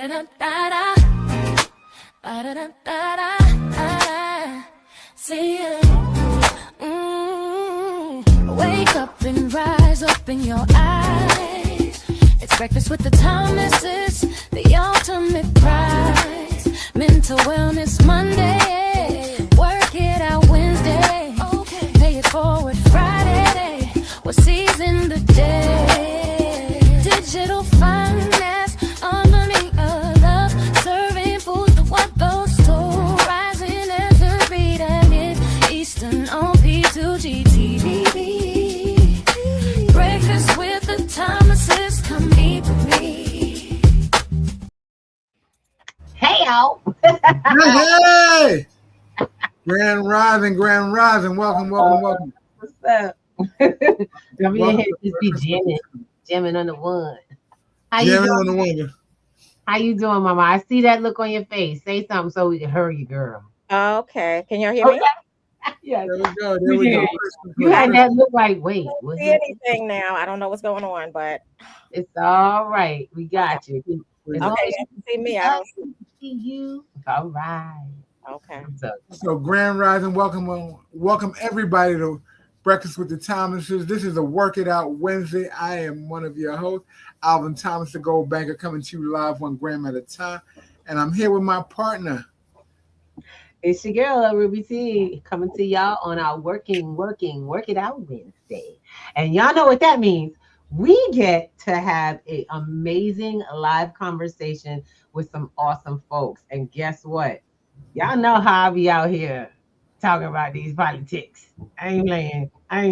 Ba-da-da-da-da. Ba-da-da-da-da. See ya. Wake up and rise, open your eyes. It's breakfast with the Thomases, the ultimate prize. Mental Wellness Monday, work it out Wednesday, pay it forward Friday, we're seizing the day. Digital finance, harmony of love, serving food for what those two, rising every day at Eastern on P2GTV. Breakfast with the Thomases, come eat with me. Hey, y'all. Hey! Grand Rising, welcome. What's up? Come in here, just be jamming on the one. How you doing? How you doing, Mama? I see that look on your face. Say something so we can hurry, girl. Okay. Can y'all hear me? Yes. There we go. You had that look like, wait. I don't see anything now. I don't know what's going on, but it's all right. We got you. Okay, you can see me. I don't see you. All right. Okay. So Grand Rising, welcome everybody to Breakfast with the Thomases. This is a Work It Out Wednesday. I am one of your hosts, Alvin Thomas, the Gold Banker, coming to you live 1 gram at a time. And I'm here with my partner. It's your girl, Ruby T, coming to y'all on our Work It Out Wednesday. And y'all know what that means. We get to have an amazing live conversation with some awesome folks. And guess what? Y'all know how I be out here talking about these politics. I ain't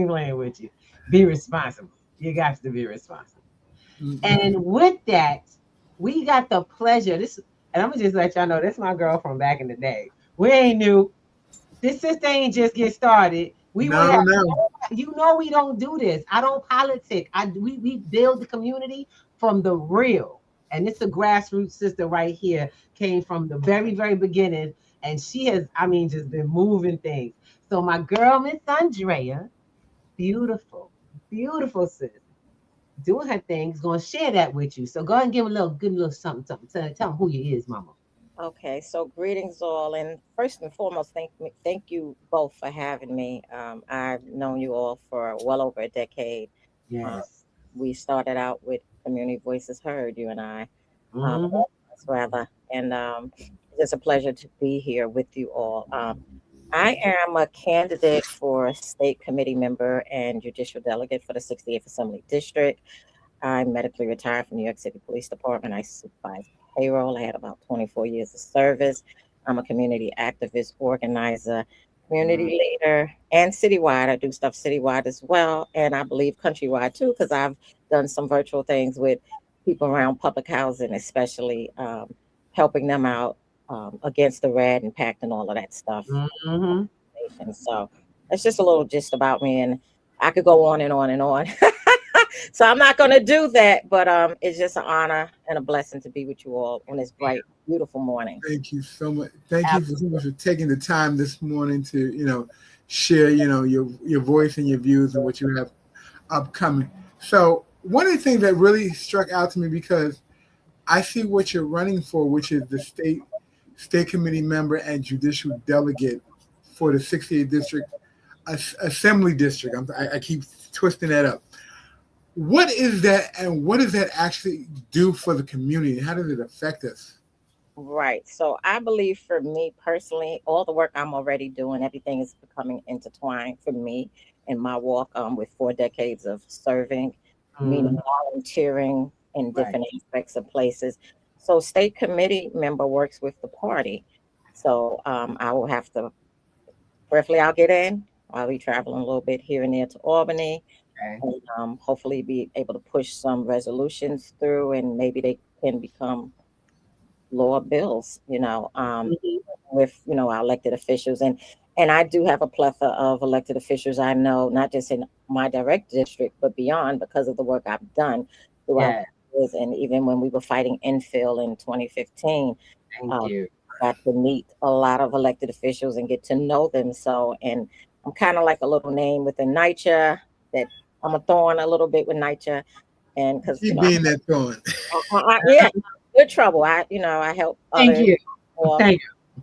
playing with you. Be responsible. You got to be responsible. Mm-hmm. And with that, we got the pleasure. And I'm gonna just let y'all know, this is my girl from back in the day. We ain't new. This sister ain't just get started. No. You know we don't do this. I don't politic. We build the community from the real. And it's a grassroots sister right here. Came from the very, very beginning. And she has, just been moving things. So my girl, Miss Andrea, beautiful sis, doing her things, gonna share that with you. So go ahead and give a good little something. Tell them who you is, Mama. Okay, so greetings all, and first and foremost, thank you both for having me. I've known you all for well over a decade. Yes. We started out with Community Voices Heard, you and I, and it's a pleasure to be here with you all. I am a candidate for state committee member and judicial delegate for the 68th Assembly District. I'm medically retired from New York City Police Department. I supervise payroll. I had about 24 years of service. I'm a community activist, organizer, community leader, and citywide. I do stuff citywide as well, and I believe countrywide too, because I've done some virtual things with people around public housing, especially helping them out against the red and pact and all of that stuff. Mm-hmm. So that's just a little gist about me, and I could go on and on and on. So I'm not going to do that, but it's just an honor and a blessing to be with you all on this bright, beautiful morning. Thank you so much. Thank you so much for taking the time this morning to, share, your voice and your views and what you have upcoming. So one of the things that really struck out to me, because I see what you're running for, which is the state committee member and judicial delegate for the 68th District Assembly District. I keep twisting that up. What is that, and what does that actually do for the community? How does it affect us? Right. So I believe for me personally, all the work I'm already doing, everything is becoming intertwined for me in my walk with 4 decades of serving, meaning volunteering in different aspects of places. So state committee member works with the party. So I will have to, briefly, I'll get in. I'll be traveling a little bit here and there to Albany. And hopefully be able to push some resolutions through, and maybe they can become law bills, with, our elected officials. And I do have a plethora of elected officials I know, not just in my direct district, but beyond, because of the work I've done throughout the years. And even when we were fighting infill in 2015, I got to meet a lot of elected officials and get to know them. So, and I'm kind of like a little name within NYCHA, that I'm a thorn a little bit with NYCHA, and because being that thorn. good trouble. I help Thank others you. off. Thank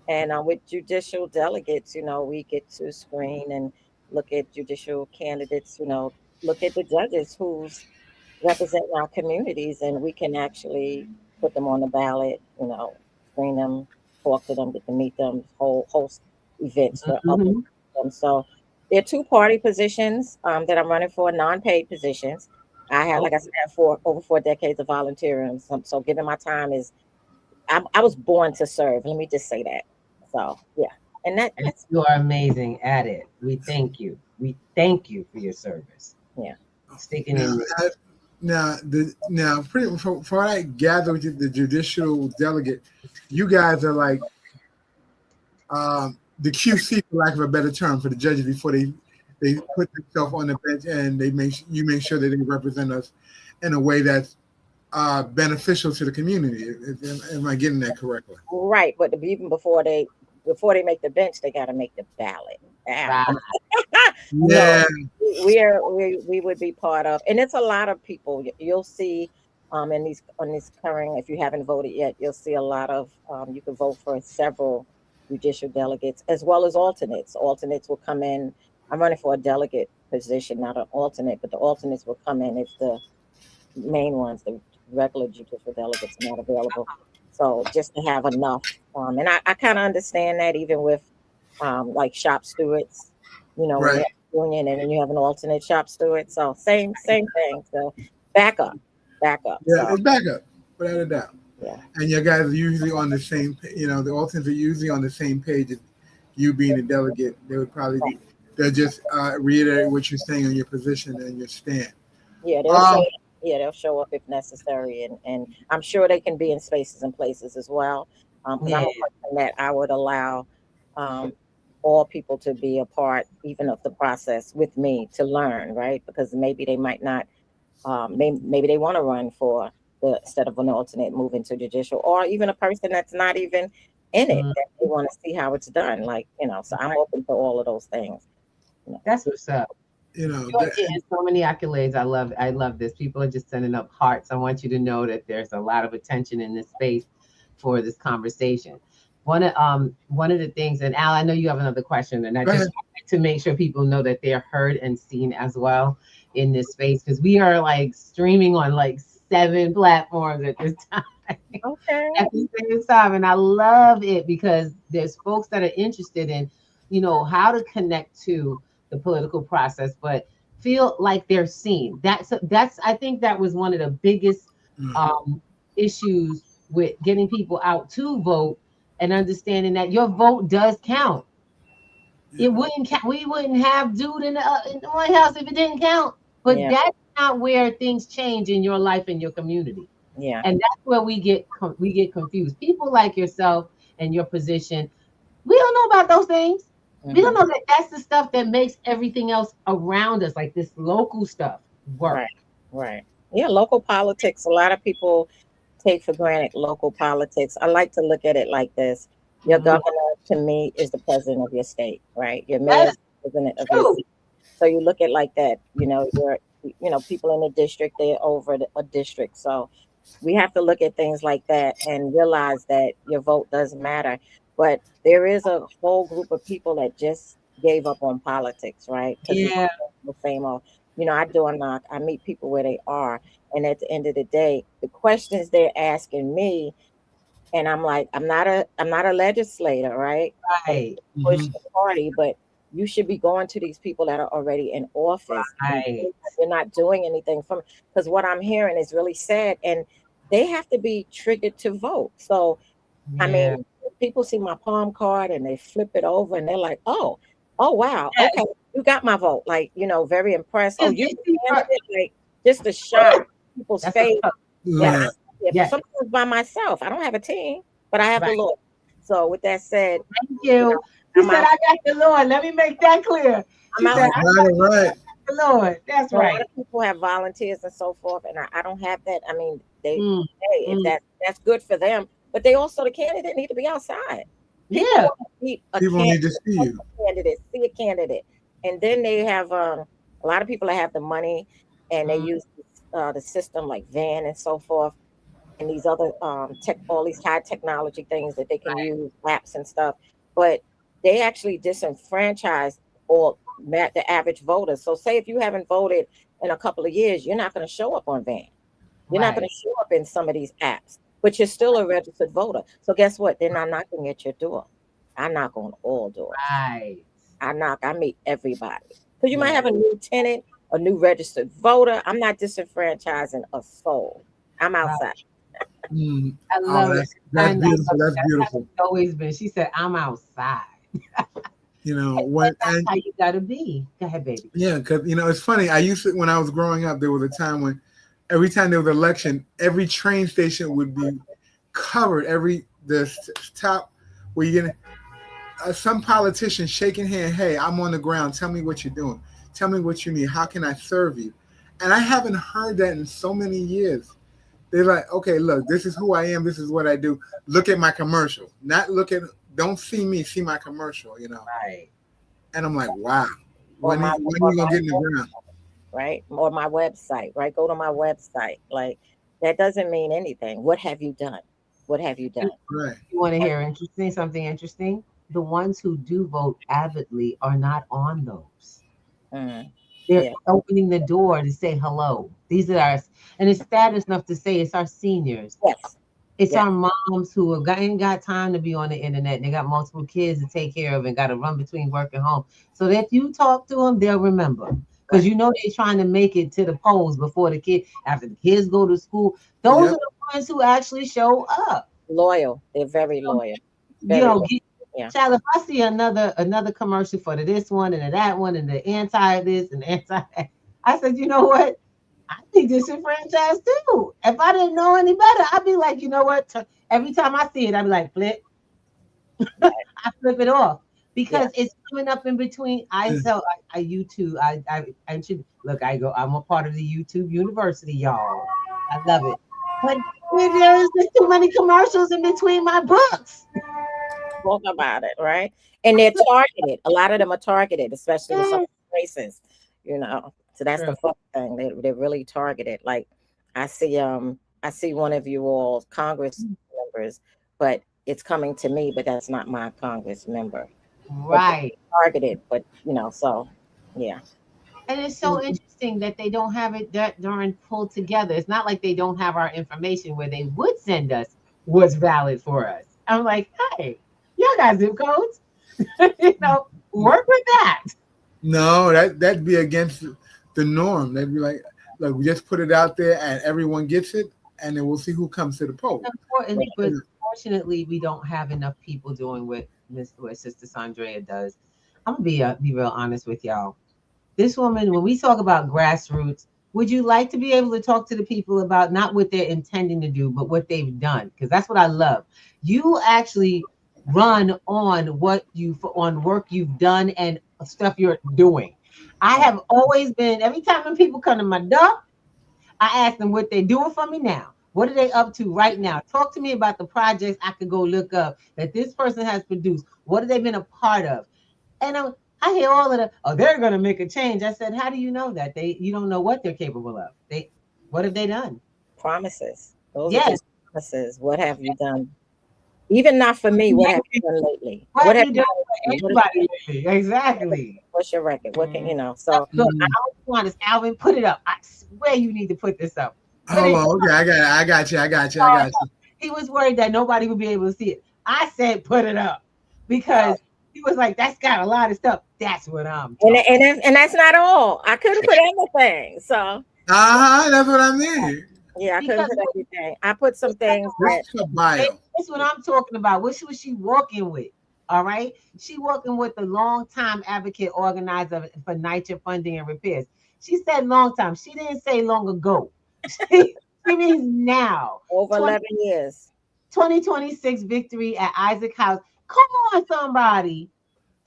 And with judicial delegates, we get to screen and look at judicial candidates, look at the judges who's representing our communities, and we can actually put them on the ballot, screen them, talk to them, get to meet them, host events for you. other them. So there are two-party positions that I'm running for, non-paid positions. I had, like I said, I have over 4 decades of volunteering. So giving my time is, I was born to serve. Let me just say that. So yeah, and that's You are amazing at it. We thank you. We thank you for your service. yeah. Sticking Now, in. from what I gather with the judicial delegate, you guys are like the QC, for lack of a better term, for the judges before they put themselves on the bench, and you make sure that they represent us in a way that's beneficial to the community. Am I getting that correctly? Right, but even before they make the bench, they got to make the ballot. Right. Yeah. No, we would be part of, and it's a lot of people. You'll see in these on this current. If you haven't voted yet, you'll see a lot of. You can vote for several judicial delegates as well as alternates. Alternates will come in. I'm running for a delegate position, not an alternate, but the alternates will come in if the main ones, the regular judicial delegates, are not available. So just to have enough, and I kind of understand that even with like shop stewards, when you Right. have a union and then you have an alternate shop steward. So same thing. So back up. Yeah, So it's backup, without a doubt. yeah, And you guys are usually on the same, the alternates are usually on the same page as you being a delegate. They would probably be, they'll just reiterate what you're saying on your position and your stand. yeah, Um, they'll show up if necessary, and I'm sure they can be in spaces and places as well. Because I'm Yeah. a person that I would allow um, all people to be a part, even of the process with me to learn, right? Because maybe they might not, maybe they want to run for the instead of an alternate, move into judicial, or even a person that's not even in it Mm, that they want to see how it's done. Like so I'm open to all of those things. That's what's up. you know, You're getting so many accolades. I love this. People are just sending up hearts. I want you to know that there's a lot of attention in this space for this conversation. One of the things, and Al, I know you have another question, and I Go just ahead. want to make sure people know that they're heard and seen as well in this space, because we are like streaming on like 7 platforms at this time. Okay. At the same time, and I love it because there's folks that are interested in, how to connect to the political process, but feel like they're seen. That's I think that was one of the biggest Mm. issues with getting people out to vote and understanding that your vote does count. It wouldn't count. We wouldn't have dude in the White House if it didn't count. But Yeah. that's not where things change in your life and your community. Yeah. And that's where we get confused. People like yourself and your position, we don't know about those things. We don't Mhm. know that that's the stuff that makes everything else around us, like this local stuff, work. Right. Right. Yeah. Local politics. A lot of people take for granted local politics. I like to look at it like this. Your Mhm. governor, to me, is the president of your state, right? Your mayor That's is the president of your true. city. So you look at like that. People in the district, they're over a district. So we have to look at things like that and realize that your vote does matter. But there is a whole group of people that just gave up on politics, right? Because it's Yeah. the same old. I do a knock. I meet people where they are, and at the end of the day, the questions they're asking me, and I'm like, I'm not a legislator, right? And Right. push Mhm. the party, but you should be going to these people that are already in office, and Right. you're not doing anything for me. Because what I'm hearing is really sad, and they have to be triggered to vote. So I Yeah. mean, people see my palm card and they flip it over and they're like, oh wow, okay, you got my vote. Like, very impressed. Oh, Yes, you yes, yes, candidate, like just a shot in people's that's what's face. up. Yeah, Yeah. but Yes. sometimes by myself. I don't have a team, but I have the Right. Lord. So with that said, Thank you. She I'm said, out. I got the Lord. Let me make that clear. I'm She said, All outside. I right. All right. got the Lord. That's A lot right. of people have volunteers and so forth, and I don't have that. I mean, Mm, hey, if mm. that's good for them, but they also the candidate need to be outside. People Yeah. want to see a People need to candidate, see you. see a candidate, and then they have a lot of people that have the money and they Mm, use the system like Van and so forth. and these other all these high technology things that they can use, apps and stuff, but they actually disenfranchise or the average voter. So say if you haven't voted in a couple of years, you're not going to show up on Van. You're not going to show up in some of these apps, but you're still a registered voter. So guess what? They're not knocking at your door. I knock on all doors. Right. I meet everybody. Because you might have a new tenant, a new registered voter. I'm not disenfranchising a soul. I'm outside. I love it. That's beautiful. That's beautiful. It's always been. She said, "I'm outside." You know, that's how you gotta be. Go ahead, baby. Yeah, because it's funny. I used to, when I was growing up, there was a time when every time there was an election, every train station would be covered. The top where you get some politician shaking hand. Hey, I'm on the ground. Tell me what you're doing. Tell me what you need. How can I serve you? And I haven't heard that in so many years. They're like, okay, look, this is who I am. This is what I do. Look at my commercial. Don't see me, see my commercial, Right. And I'm like, wow. When are you going to get in the ground? Right. Or my website, right? Go to my website. Like, that doesn't mean anything. What have you done? What have you done? Right. You want to hear something interesting? The ones who do vote avidly are not on those. They're opening the door to say hello. These are ours. And it's sad enough to say it's our seniors. Yes. It's our moms who ain't got time to be on the internet. They got multiple kids to take care of and got to run between work and home. So if you talk to them, they'll remember. Because they're trying to make it to the polls before after the kids go to school. Those are the ones who actually show up. Loyal. They're very loyal. Child, if I see another commercial for this one and that one and the anti this and anti, I said, you know what? I think disenfranchised too. If I didn't know any better, I'd be like, you know what? Every time I see it, I'd be like, flip. I flip it off because it's coming up in between. YouTube. I should look. I'm a part of the YouTube University, y'all. I love it. But there's just too many commercials in between my books. Talk about it, right? And they're targeted. A lot of them are targeted, especially with some races, So that's the fun thing. They're really targeted. Like I see one of you all Congress members, but it's coming to me, but that's not my Congress member. Right. Targeted, but so yeah. And it's so interesting that they don't have it during pulled together. It's not like they don't have our information where they would send us what's valid for us. I'm like, hey, y'all got zip codes. Work with that. No, that'd be against the norm. They'd be like, look, we just put it out there and everyone gets it, and then we'll see who comes to the poll. But fortunately, we don't have enough people doing what Sister SAUNDREA does. I'm gonna be real honest with y'all. This woman, when we talk about grassroots, would you like to be able to talk to the people about not what they're intending to do, but what they've done? Because that's what I love. You actually run on work you've done and stuff you're doing. I have always been, every time when people come to my door, I ask them what they're doing for me now. What are they up to right now? Talk to me about the projects I could go look up that this person has produced. What have they been a part of? And I hear all of they're going to make a change. I said, how do you know that? You don't know what they're capable of. What have they done? Promises. Those are just promises. What have you done? Even not for me. What have you done lately? What have you done for anybody lately? Exactly. What's your record? What can So look, I don't want this. Alvin, put it up. I swear you need to put this up. Hold on. Okay, I got you. He was worried that nobody would be able to see it. I said, put it up because he was like, that's got a lot of stuff. That's what I'm talking and that's not all. I couldn't put everything. So that's what I mean. Yeah, I couldn't put everything. I put some things. That's what I'm talking about. What was she working with? All right. She working with the longtime advocate organizer for NYCHA funding and repairs. She said long time. She didn't say long ago. She means now. Over 11 years. 2026 victory at Isaac House. Come on, somebody.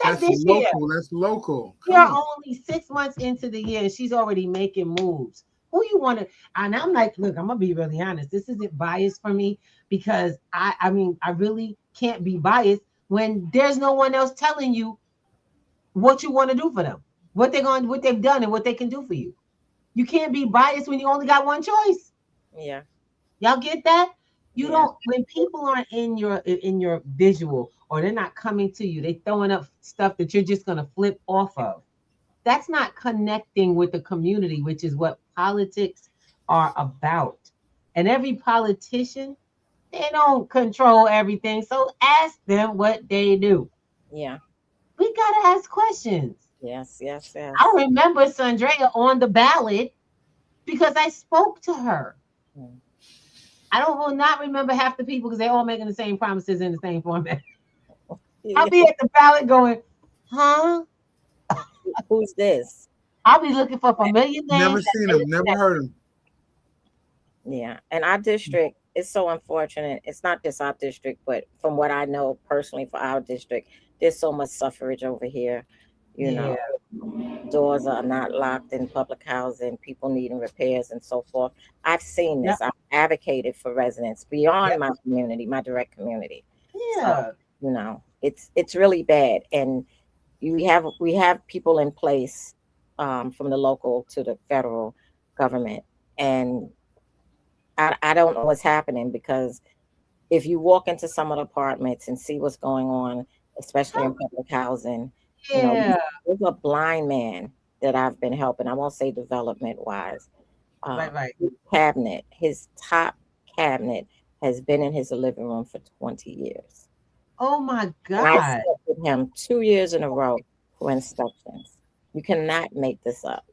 That's local. That's local. You're only 6 months into the year and she's already making moves. Who you want to? And I'm like, look, I'm gonna be really honest. This isn't biased for me because I mean, I really can't be biased when there's no one else telling you what you want to do for them, what they've done, and what they can do for you. You can't be biased when you only got one choice. Yeah. Y'all get that? You Yeah. don't, when people aren't in your visual, or they're not coming to you, they throwing up stuff that you're just gonna flip off of. That's not connecting with the community, which is what politics are about. And every politician, they don't control everything. So ask them what they do. Yeah. We gotta ask questions. Yes. Yes. I Yes. remember Sandrea on the ballot because I spoke to her. Mm. I don't will not remember half the people because they're all making the same promises in the same format. I'll Yeah. be at the ballot going, huh? Who's this? I'll be looking for familiar Never names. seen him, never heard him. Yeah. And our district is so unfortunate. It's not just our district, but from what I know personally for our district, there's so much suffrage over here. You Yeah, know, doors are not locked in public housing, people needing repairs and so forth. I've seen yep, this. I've advocated for residents yep, beyond my community, my direct community. So, yeah. it's really bad. And we have people in place, from the local to the federal government. And I don't know what's happening, because if you walk into some of the apartments and see what's going on, especially in public housing, you know, Yeah, there's a blind man that I've been helping. I won't say development wise. right, right. His top cabinet has been in his living room for 20 years. Oh my And I God. sat with him 2 years in a row for inspections. You cannot make this up.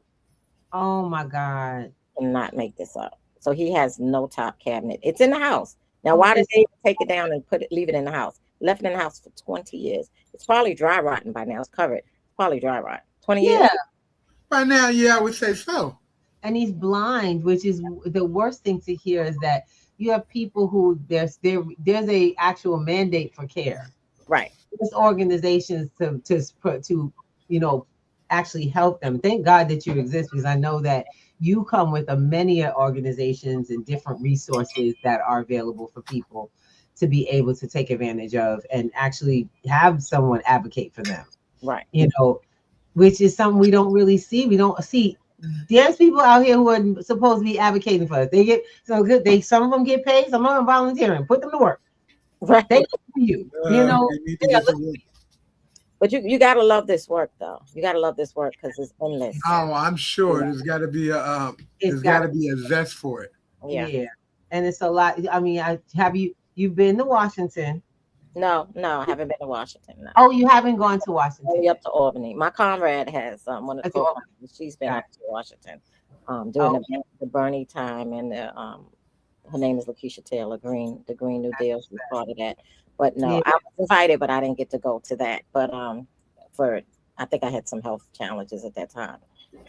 Oh my God. Cannot make this up. So he has no top cabinet. It's in the house. Now, Oh, why did it's, they take it down and leave it in the house? Left it in the house for 20 years. It's probably dry rotten by now. It's covered. It's probably dry rotten. 20 yeah. years? By now, yeah, I would say so. And he's blind, which is the worst thing to hear is that you have people who there's a actual mandate for care. Right. There's organizations to you know actually help them. Thank God that you exist because I know that you come with a many organizations and different resources that are available for people to be able to take advantage of and actually have someone advocate for them. Right. You know, which is something we don't really see. We don't see. There's people out here who are supposed to be advocating for us. They get so good. They some of them get paid, some of them volunteering. Put them to work. They Right. look for you. You know, You need to they are get to work. But you got to love this work, though. You got to love this work because it's endless. Oh, I'm sure Yeah. there's got to be it's there's got got to be a zest for it. Yeah. yeah, and it's a lot. I mean, I have you've been to Washington. No, no, I haven't been to Washington. No. Oh, you haven't gone to Washington. Only up to Albany. My comrade has, one of the That's all. co-founders. She's been Got up to Washington, during Oh, the Bernie time, and her name is Lakeisha Taylor Green, the Green New Deal. She's part of that. But no, yeah. I was invited, but I didn't get to go to that. But for I think I had some health challenges at that time.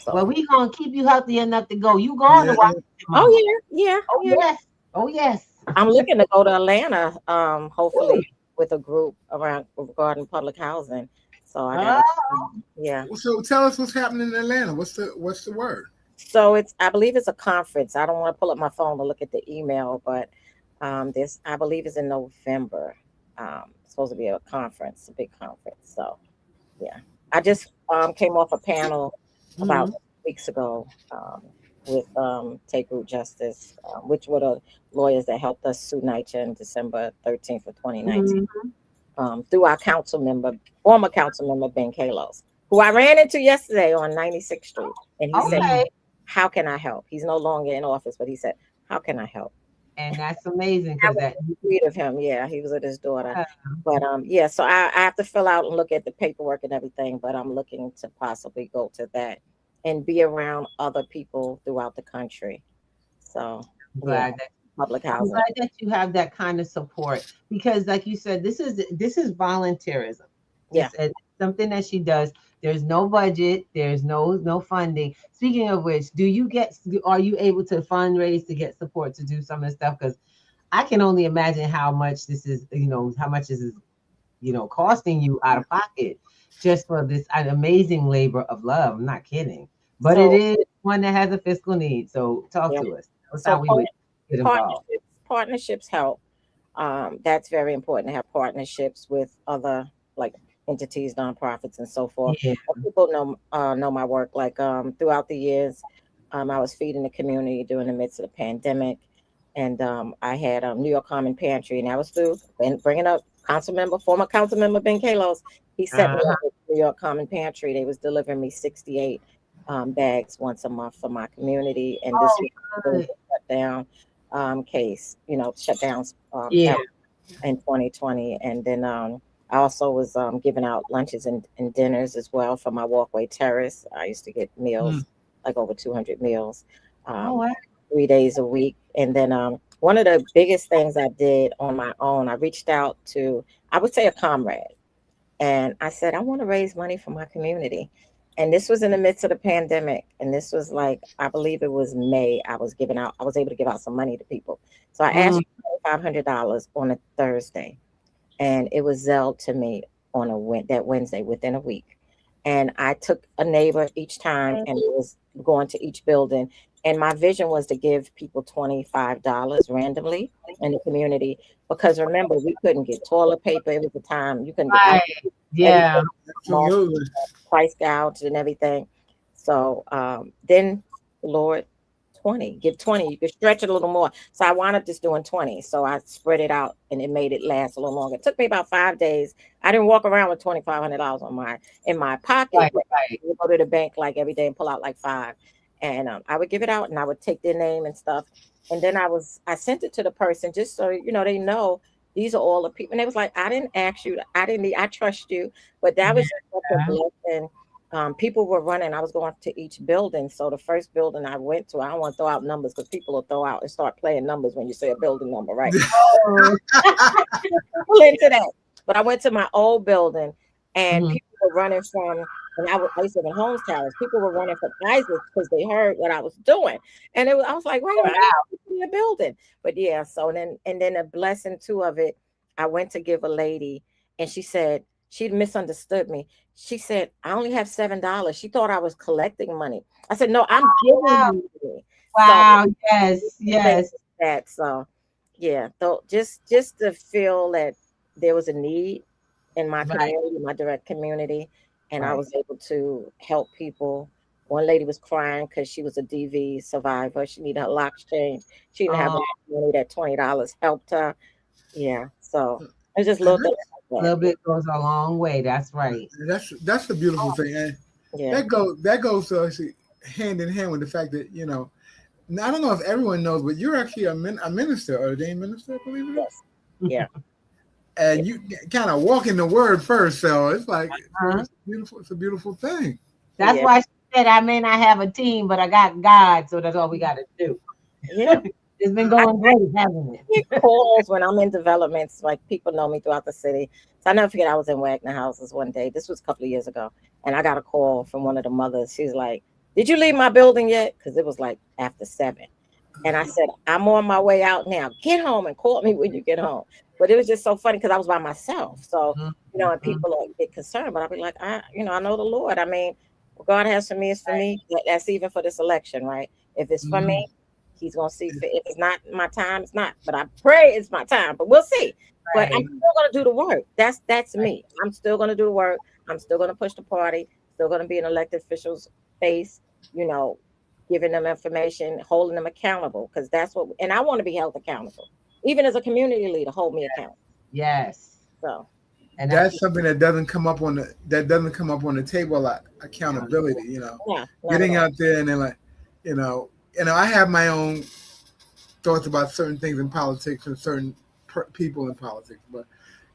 Well, So, we gonna keep you healthy enough to go. You going to Yeah, Washington, Mama? oh yeah, Oh yeah, yeah. yes. Oh yes. I'm looking to go to Atlanta, Ooh. hopefully with a group around regarding public housing. So I got, Oh, yeah. so tell us what's happening in Atlanta. What's the word? So I believe it's a conference. I don't want to pull up my phone to look at the email, but this, I believe, is in November. It's supposed to be a conference, a big conference. So yeah, I just came off a panel about mhm, weeks ago, with Take Root Justice, which were the lawyers that helped us sue NYCHA in December 13th of 2019, mhm. through our former council member, Ben Kalos, who I ran into yesterday on 96th Street. And he said, Okay. how can I help? He's no longer in office, but he said, how can I help? And that's amazing That because was that sweet of him. Yeah, he was with his daughter. yeah, But yeah, so I have to fill out and look at the paperwork and everything, but I'm looking to possibly go to that and be around other people throughout the country. So I'm yeah, glad that public I'm housing. glad that you have that kind of support because, like you said, this is volunteerism. Yeah. It's something that she does. There's no budget. There's no funding. Speaking of which, are you able to fundraise to get support to do some of the stuff? Because I can only imagine how much this is. How much this is. Costing you out of pocket just for this an amazing labor of love. I'm not kidding, but it So is one that has a fiscal need. So talk yeah, to us. That's so how we would get involved. partnerships help. That's very important to have partnerships with other, like, entities, nonprofits, and so forth. Yeah. But people know my work. Like, throughout the years, I was feeding the community during the midst of the pandemic. and I had New York Common Pantry, and I was through and bringing up former council member Ben Kalos. He set me up with New York Common Pantry. They was delivering me 68 bags once a month for my community, and this was a shutdown case, shutdowns Yeah. in 2020, and then I also was giving out lunches and dinners as well for my walkway terrace. I used to get meals, like over 200 meals, Wow. 3 days a week. And then one of the biggest things I did on my own, I reached out to, I would say, a comrade. And I said, I want to raise money for my community. And this was in the midst of the pandemic. And this was like, I believe it was May. I was able to give out some money to people. So I asked for $500 on a Thursday. And it was Zelled to me on that Wednesday within a week. And I took a neighbor each time and was going to each building. And my vision was to give people $25 randomly in the community. Because remember, we couldn't get toilet paper. It was the time you couldn't get price gouged and everything. So then the Lord, 20, give 20, you could stretch it a little more. So I wound up just doing 20. So I spread it out and it made it last a little longer. It took me about 5 days. I didn't walk around with $2,500 in my pocket. Right. I would go to the bank like every day and pull out like $5. And I would give it out and I would take their name and stuff. And then I sent it to the person just so, they know these are all the people. And they was like, I didn't ask you. I trust you. But that was such a blessing. People were running. I was going to each building. So the first building I went to, I don't want to throw out numbers because people will throw out and start playing numbers when you say a building number, right? People into that. But I went to my old building and people were running from, and I used to live in Holmes Towers. People were running from Isaac because they heard what I was doing. And I was like, wait a minute, I'm in the building. But yeah, so then a blessing too of it, I went to give a lady and she said, she misunderstood me. She said, I only have $7. She thought I was collecting money. I said, no, I'm giving you money. Wow. So, yes. That, so yeah, so just to feel that there was a need in my community, my direct community, and I was able to help people. One lady was crying because she was a DV survivor. She needed her locks changed. She didn't have money. That $20 helped her. Yeah, so it's just a little bit. A little bit goes a long way. That's right. That's a beautiful thing, and that goes actually hand in hand with the fact that I don't know if everyone knows, but you're actually a minister, ordained minister, I believe it is. Yeah. And you kind of walk in the word first, so it's like it's beautiful. It's a beautiful thing. That's why she said, I may not have a team, but I got God, so that's all we got to do. Yeah. It's been going great, hasn't it? I get calls when I'm in developments, like people know me throughout the city. So I never forget I was in Wagner houses one day. This was a couple of years ago. And I got a call from one of the mothers. She's like, did you leave my building yet? Because it was like after 7. And I said, I'm on my way out now. Get home and call me when you get home. But it was just so funny because I was by myself. So, and people get concerned, but I'll be like, I know the Lord. I mean, what God has for me is for me. That's even for this election, right? If it's for me, He's going to see. If it's not my time, it's not. But I pray it's my time. But we'll see. But I'm still going to do the work. That's me. I'm still going to do the work. I'm still going to push the party. Still going to be an elected official's face, giving them information, holding them accountable. Because that's what, and I want to be held accountable. Even as a community leader, hold me accountable. Yes. So. And that's something that doesn't come up on the table, like accountability, getting out there and then I have my own thoughts about certain things in politics and certain people in politics. But,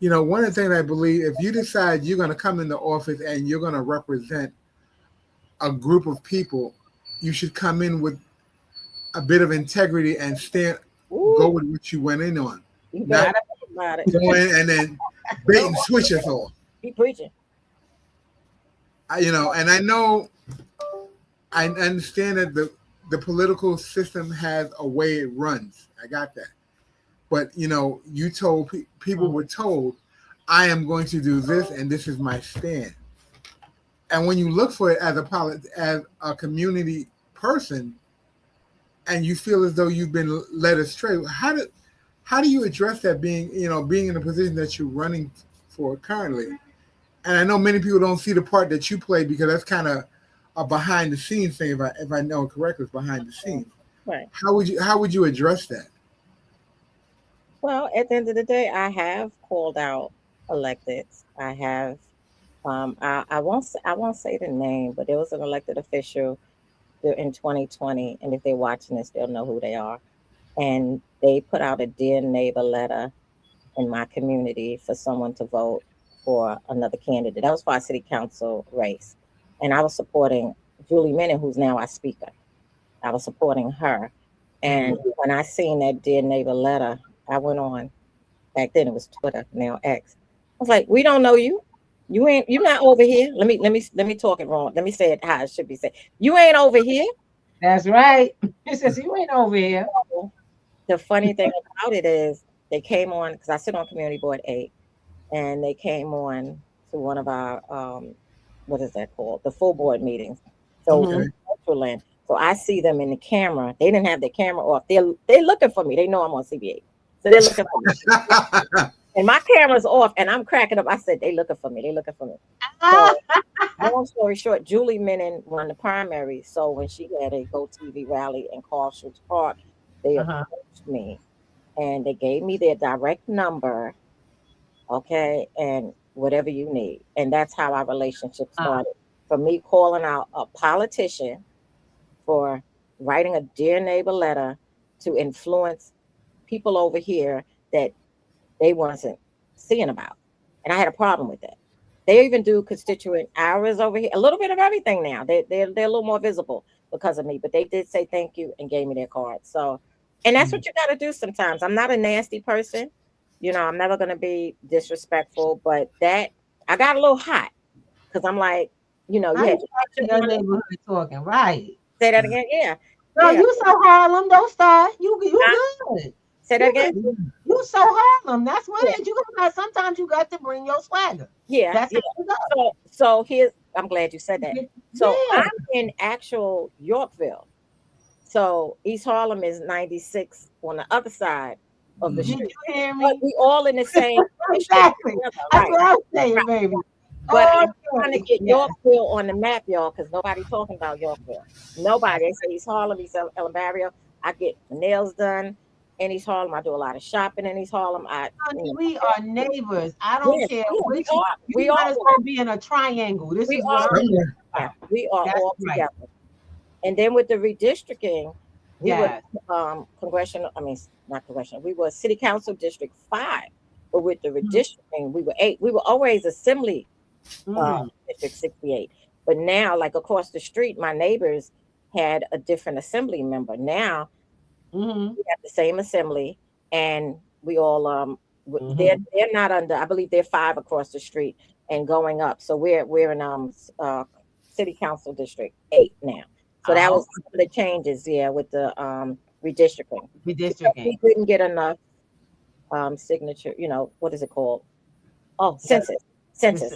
one of the things I believe, if you decide you're going to come into office and you're going to represent a group of people, you should come in with a bit of integrity and go with what you went in on. Not go in and then bait and switch us all. Be preaching. And I understand that the political system has a way it runs. I got that. But, you told people were told, I am going to do this and this is my stand. And when you look for it as a community person and you feel as though you've been led astray, how do you address that being in the position that you're running for currently? And I know many people don't see the part that you play because that's kind of a behind the scenes thing. If I know it correctly, it's behind the scenes. Right. How would you address that? Well, at the end of the day, I have called out electeds. I have. I won't say the name, but there was an elected official in 2020, and if they're watching this, they'll know who they are. And they put out a dear neighbor letter in my community for someone to vote for another candidate. That was for our city council race, and I was supporting Julie Menon, who's now our speaker. I was supporting her, and when I seen that dear neighbor letter, I went on. Back then it was Twitter, now X. I was like, we don't know you. You're not over here. Let me talk it wrong. Let me say it how it should be said. You ain't over here. That's right. It says you ain't over here. The funny thing about it is they came on because I sit on Community Board 8, and they came on to one of our what is that called? The full board meetings. So so I see them in the camera. They didn't have their camera off. They're looking for me. They know I'm on CBA. So they're looking for me. And my camera's off, and I'm cracking up. I said, they looking for me. They looking for me. So, long story short, Julie Menon won the primary. So when she had a Go TV rally in Carl Schurz Park, they approached me, and they gave me their direct number, okay, and whatever you need. And that's how our relationship started. For me calling out a politician for writing a dear neighbor letter to influence people over here that they wasn't seeing about. And I had a problem with that. They even do constituent hours over here, a little bit of everything now. They're a little more visible because of me, but they did say thank you and gave me their card. So, and that's what you got to do sometimes. I'm not a nasty person. I'm never going to be disrespectful, but that I got a little hot because I'm like, your neighborhood talking, right? Say that again. Yeah. No, you so Harlem, don't start. You good. Say that again. You so Harlem. That's what it is. You got sometimes you got to bring your swagger. Yeah. That's so here's I'm glad you said that. So I'm in actual Yorkville. So East Harlem is 96 on the other side of the street. Did you hear me? But we all in the same exactly. That's what I'm saying, baby. But I'm trying to get Yorkville on the map, y'all, because nobody's talking about Yorkville. Nobody. They say East Harlem, East El Barrio. I get my nails done in East Harlem. I do a lot of shopping in East Harlem. We are neighbors. I don't care which we might as well be in a triangle. This is what we are all together. And then with the redistricting, we were not congressional. We were City Council District 5, but with the redistricting, we were 8. We were always Assembly District 68. But now, like across the street, my neighbors had a different assembly member. Now we have the same assembly, and we all they're not under. I believe they're 5 across the street and going up. So we're in City Council District 8 now. So that was some of the changes, with the redistricting. We didn't get enough signature. What is it called? Oh, census.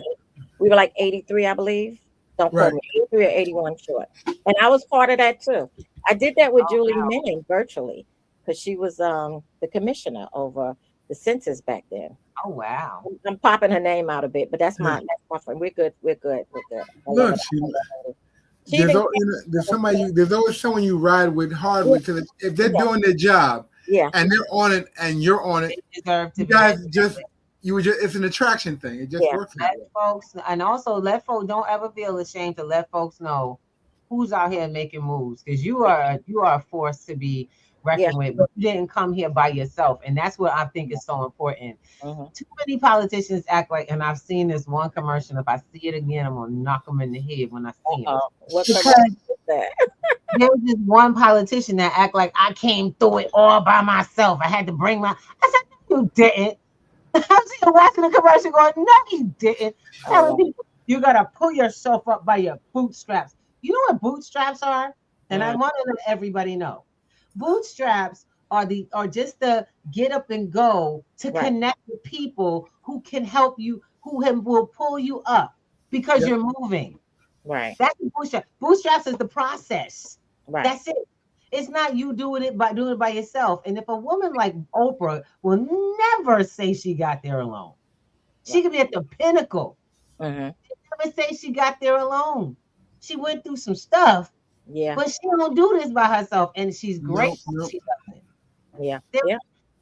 We were like 83, I believe. Don't quote me, 83 or 81 short. And I was part of that too. I did that with Julie Menon virtually because she was the commissioner over the census back then. Oh wow! I'm popping her name out a bit, but that's my friend. We're good. Look, there's always someone you ride with hard with, because if they're doing their job, and they're on it and you're on it, you guys it's an attraction thing. It just works. Let folks, and also let folks don't ever feel ashamed to let folks know who's out here making moves, because you are a force to be reckoned with. But you didn't come here by yourself, and that's what I think is so important. Too many politicians act like, and I've seen this one commercial. If I see it again, I'm gonna knock them in the head when I see it. What commercial is that? There was this one politician that act like I came through it all by myself. I had to bring I said, no, you didn't. I'm sitting watching the commercial going, no, you didn't. Telling people you gotta pull yourself up by your bootstraps. You know what bootstraps are? And I want to let everybody know. Bootstraps are just the get up and go to connect with people who can help you, who will pull you up because you're moving. Right. That's the bootstrap. Bootstraps is the process. Right. That's it. It's not you doing it by yourself. And if a woman like Oprah will never say she got there alone, she could be at the pinnacle. She never say she got there alone. She went through some stuff, but she don't do this by herself. And she's great. She does it.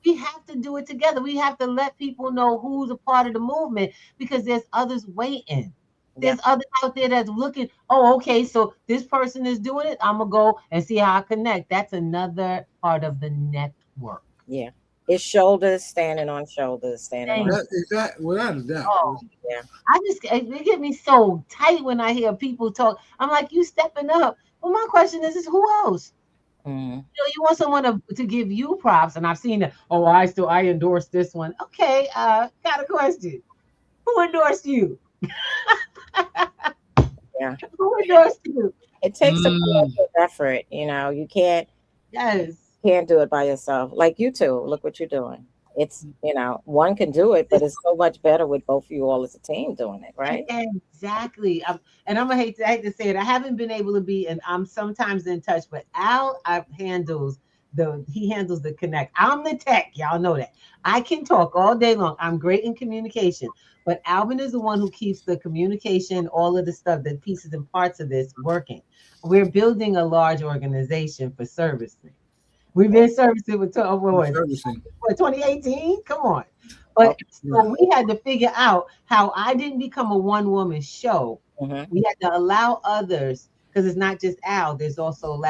We have to do it together. We have to let people know who's a part of the movement because there's others waiting. There's others out there that's looking. Oh, okay, so this person is doing it. I'm gonna go and see how I connect. That's another part of the network. Yeah. It's shoulders standing on shoulders, standing on. Without a doubt. Oh, Yeah. it get me so tight when I hear people talk. I'm like, you stepping up. Well, my question is who else? You want someone to give you props, and I've seen it. Oh, I endorse this one. Okay, got a question. Who endorsed you? Yeah. Who endorsed you? It takes a collective effort. You can't do it by yourself. Like you two, look what you're doing. It's one can do it, but it's so much better with both of you all as a team doing it, right? Exactly. And I'm gonna hate to say it. I haven't been able to be, and I'm sometimes in touch, but Al handles the connect. I'm the tech, y'all know that. I can talk all day long. I'm great in communication, but Alvin is the one who keeps the communication, all of the stuff, the pieces and parts of this working. We're building a large organization for servicing. We've been servicing with 2018. Come on. But so we had to figure out how I didn't become a one-woman show. We had to allow others, because it's not just Al. There's also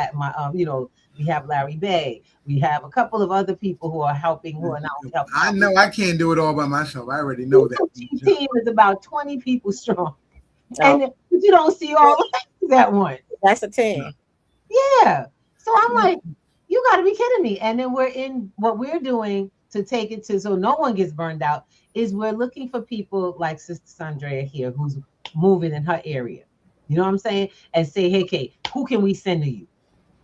we have Larry Bay. We have a couple of other people who are helping. Who are not helping. I know I can't do it all by myself. I already know that. The team is about 20 people strong, and you don't see all the faces at once. That's a team. Yeah. So I'm like, you got to be kidding me. And then what we're doing to take it to so no one gets burned out is we're looking for people like Sister SAUNDREA here who's moving in her area. You know what I'm saying? And say, hey, Kate, who can we send to you?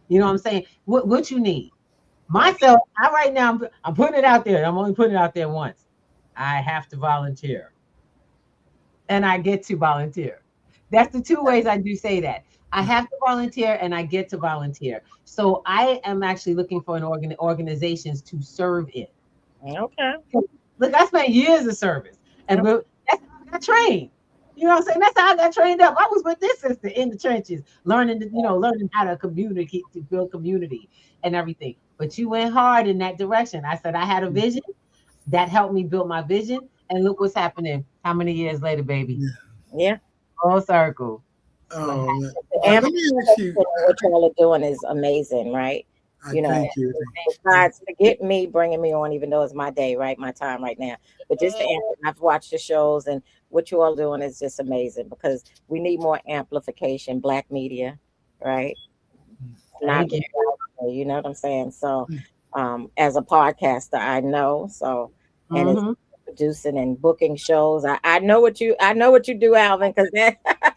You know what I'm saying? What you need? Myself, right now, I'm putting it out there. I'm only putting it out there once. I have to volunteer. And I get to volunteer. That's the two ways I do say that. I have to volunteer and I get to volunteer. So I am actually looking for organizations to serve in. Okay. Look, I spent years of service, and that's how I got trained. You know what I'm saying? That's how I got trained up. I was with this sister in the trenches, learning how to communicate, to build community and everything. But you went hard in that direction. I said I had a vision that helped me build my vision, and look what's happening. How many years later, baby? Yeah. Full circle. Oh, and what y'all are doing is amazing, right? Thank you. Besides, forget me bringing me on, even though it's my day, right? My time right now. But just I've watched the shows, and what you all doing is just amazing because we need more amplification, Black media, right? Not you know what I'm saying? So, as a podcaster, I know so, and it's producing and booking shows. I know what you do, Alvin, because that I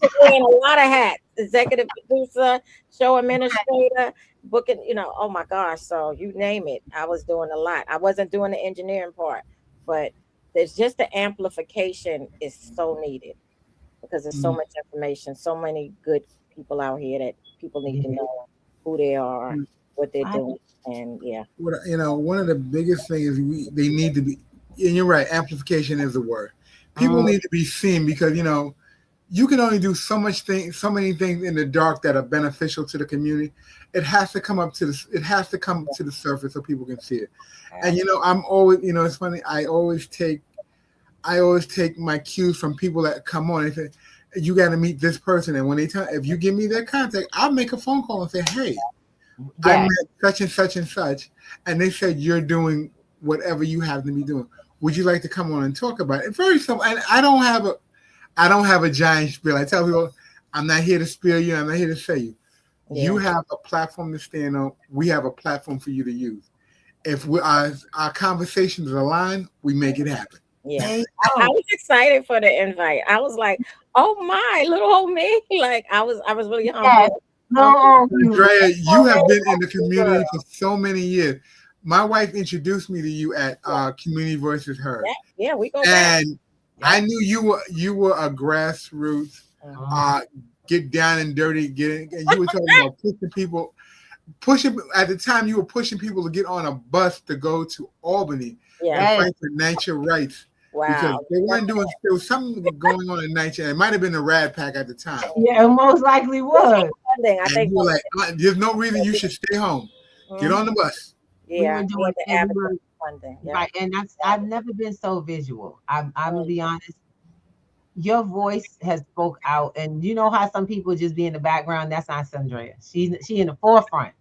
was wearing a lot of hats: executive producer, show administrator, booking. Oh my gosh! So you name it, I was doing a lot. I wasn't doing the engineering part, but there's just the amplification is so needed because there's so much information, so many good people out here that people need to know who they are, what they're doing, and one of the biggest things they need to be. And you're right, amplification is the word. People need to be seen because you can only do so many things in the dark that are beneficial to the community. It has to come to the surface so people can see it. And I'm always, it's funny. I always take my cues from people that come on and say, you got to meet this person. And when if you give me their contact, I'll make a phone call and say, hey, I met such and such and such, and they said you're doing whatever you have to be doing. Would you like to come on and talk about it? It's very simple. And I don't have a giant spiel. I tell people, I'm not here to spiel you. I'm not here to say you. Yeah. You have a platform to stand on. We have a platform for you to use. If our conversations align, we make it happen. Yeah, I was excited for the invite. I was like, "Oh my, little old me!" Like I was really humble. Andrea, you have been in the community for so many years. My wife introduced me to you at Community Voices Heard. Yeah, we go back. And I knew you were a grassroots, get down and dirty, and you were talking about pushing. At the time, you were pushing people to get on a bus to go to Albany and fight for nature rights. Wow. Because they weren't doing. There was something going on in nature. It might have been the Rad Pack at the time. Yeah, it most likely was. I think you were like, there's no reason you should stay home. Get on the bus. We Yeah, were we doing had the and we were advocacy funding. Yeah. right, and I've never been so visual. I'm gonna Mm. be honest. Your voice has spoke out, and you know how some people just be in the background. That's not Sandrea. She in the forefront.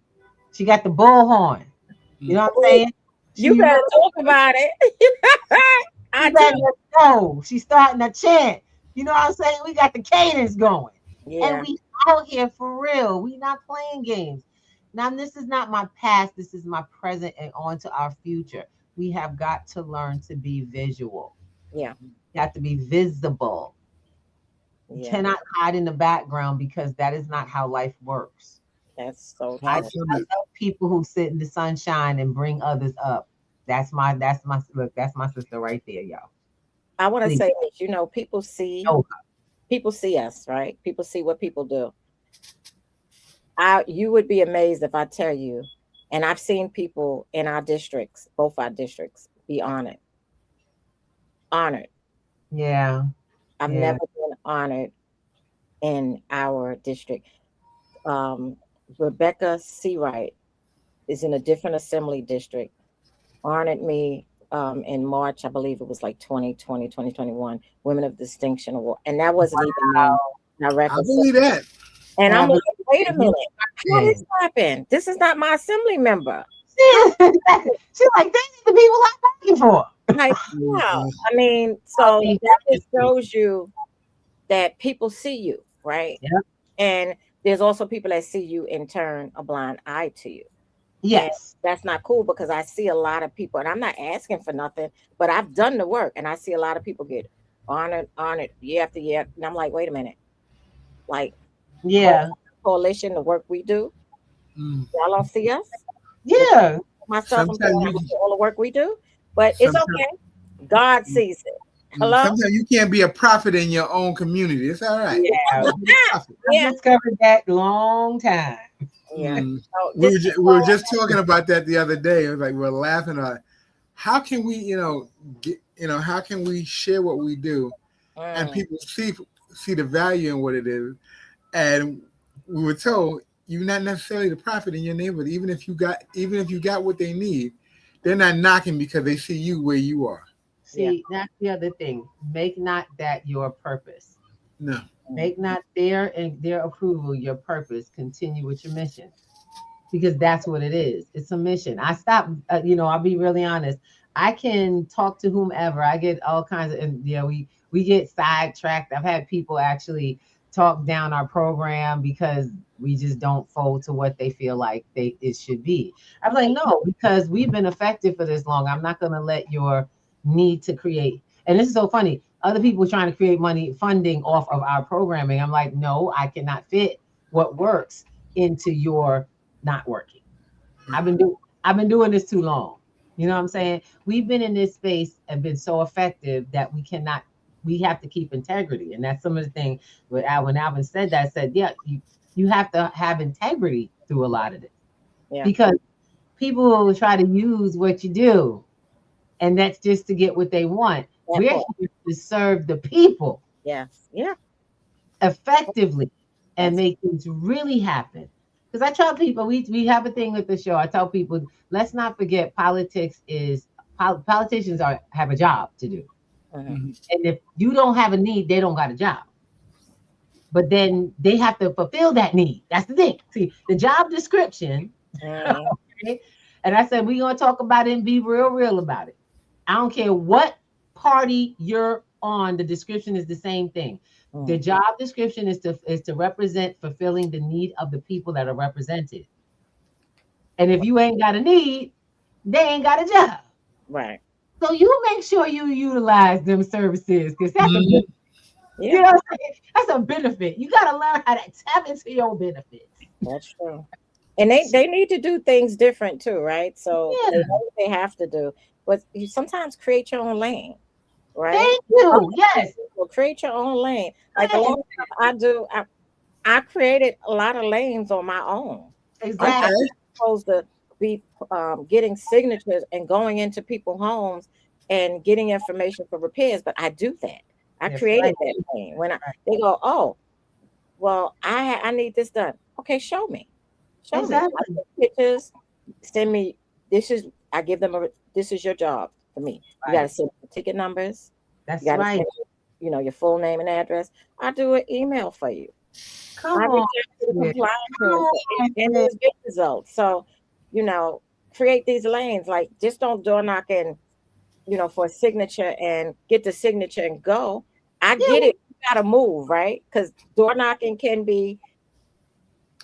She got the bullhorn. You know what I'm Ooh, saying? you She better really talk about it. I she do. letting us go. She's starting a chant. You know what I'm saying? We got the cadence going. And Yeah. we out here for real. We not playing games. Now, this is not my past. This is my present and on to our future. We have got to learn to be visual. Yeah. You have to be visible. You Yeah. cannot hide in the background because that is not how life works. That's so I, I true. Absolutely. love people who sit in the sunshine and bring others up. That's my look, that's my sister right there, y'all. I want to Please. say this, people see us, right? People see what people do. You would be amazed if I tell you, and I've seen people in our districts, both our districts, be honored. Honored. Yeah, I've yeah. never been honored in our district. Um, Rebecca Seawright is in a different assembly district, honored me in March, I believe it was like 2020, 2021, Women of Distinction Award. And that wasn't even me I directly. believe that. And And I I'm like, believe wait a that you minute, how did. this happened? This is not my assembly member. She's like, this is the people I'm working for. Like, wow. Mhm. I mean, I'll so be that just happy. shows you that people see you, right? Yep. And there's also people that see you and turn a blind eye to you. And Yes. that's not cool because I see a lot of people, and I'm not asking for nothing, but I've done the work, and I see a lot of people get honored year after year. And I'm like, wait a minute, like Yeah. coalition, the work we do, Mm. y'all don't see us. But Yeah. myself, I'm saying Sometimes I you, see all the work we do, but it's sometimes, okay. God sees it. Hello? sometimes you can't be a prophet in your own community. It's all right. Yeah. Don't be a prophet. I've Yeah, discovered that long time. yeah. Mm. So We just were keep just, we were going. just talking about that the other day. It was like we're laughing at how can we, how can we share what we do and Mm, people see the value in what it is. And we were told you're not necessarily the prophet in your neighborhood. Even if you got what they need, they're not knocking because they see you where you are. yeah. See, that's the other thing. Make not that your purpose. No. Make not their approval your purpose. Continue with your mission because that's what it is. It's a mission. I stop. I'll be really honest. I can talk to whomever. I get all kinds of, and yeah, we get sidetracked. I've had people actually talk down our program because we just don't fold to what they feel like it should be. I'm like, no, because we've been effective for this long. I'm not going to let your need to create. And this is so funny. Other people trying to create money funding off of our programming. I'm like, no, I cannot fit what works into your not working. I've been doing this too long. You know what I'm saying? We've been in this space and been so effective that we have to keep integrity. And that's some of the things when Alvin said that, I said, yeah, you have to have integrity through a lot of this. Yeah. Because people will try to use what you do, and that's just to get what they want. That We're part. here to serve the people Yes. Yeah. effectively and That's make things really happen. Because I tell people, we have a thing with the show. I tell people, let's not forget politicians have a job to do. mhm. Mhm. And if you don't have a need, they don't got a job. But then they have to fulfill that need. That's the thing. See, the job description, Mm, okay? And I said, we're going to talk about it and be real about it. I don't care what party you're on, the description is the same thing. The mm. job description is to represent fulfilling the need of the people that are represented. And if you ain't got a need, they ain't got a job. Right. So you make sure you utilize them services because that's a Mhm. good, Yeah, you know what I'm saying? That's a benefit. You got to learn how to tap into your benefits. that's true. And they need to do things different too, right? So they Yeah. know what they have to do, but you sometimes create your own lane, right? Thank you. Yes. Well, create your own lane. Like a Yes. lot of stuff I do, I created a lot of lanes on my own. I'm Exactly. Okay. supposed to be getting signatures and going into people's homes and getting information for repairs, but I do that. I That's created right. that lane. When Right. they go, oh, well, I need this done. Okay, show me. Show me. I Exactly. take pictures, send me I give them this is your job for me. You got to send the ticket numbers. That's You got to right. send, your full name and address. I do an email for you. Come I reach on. out to the Sid. compliance Come person, on, and Sid. there's big results. So, create these lanes. Like, just don't door knock and, for a signature and get the signature and go. I get it. You got to move, right? Because door knocking can be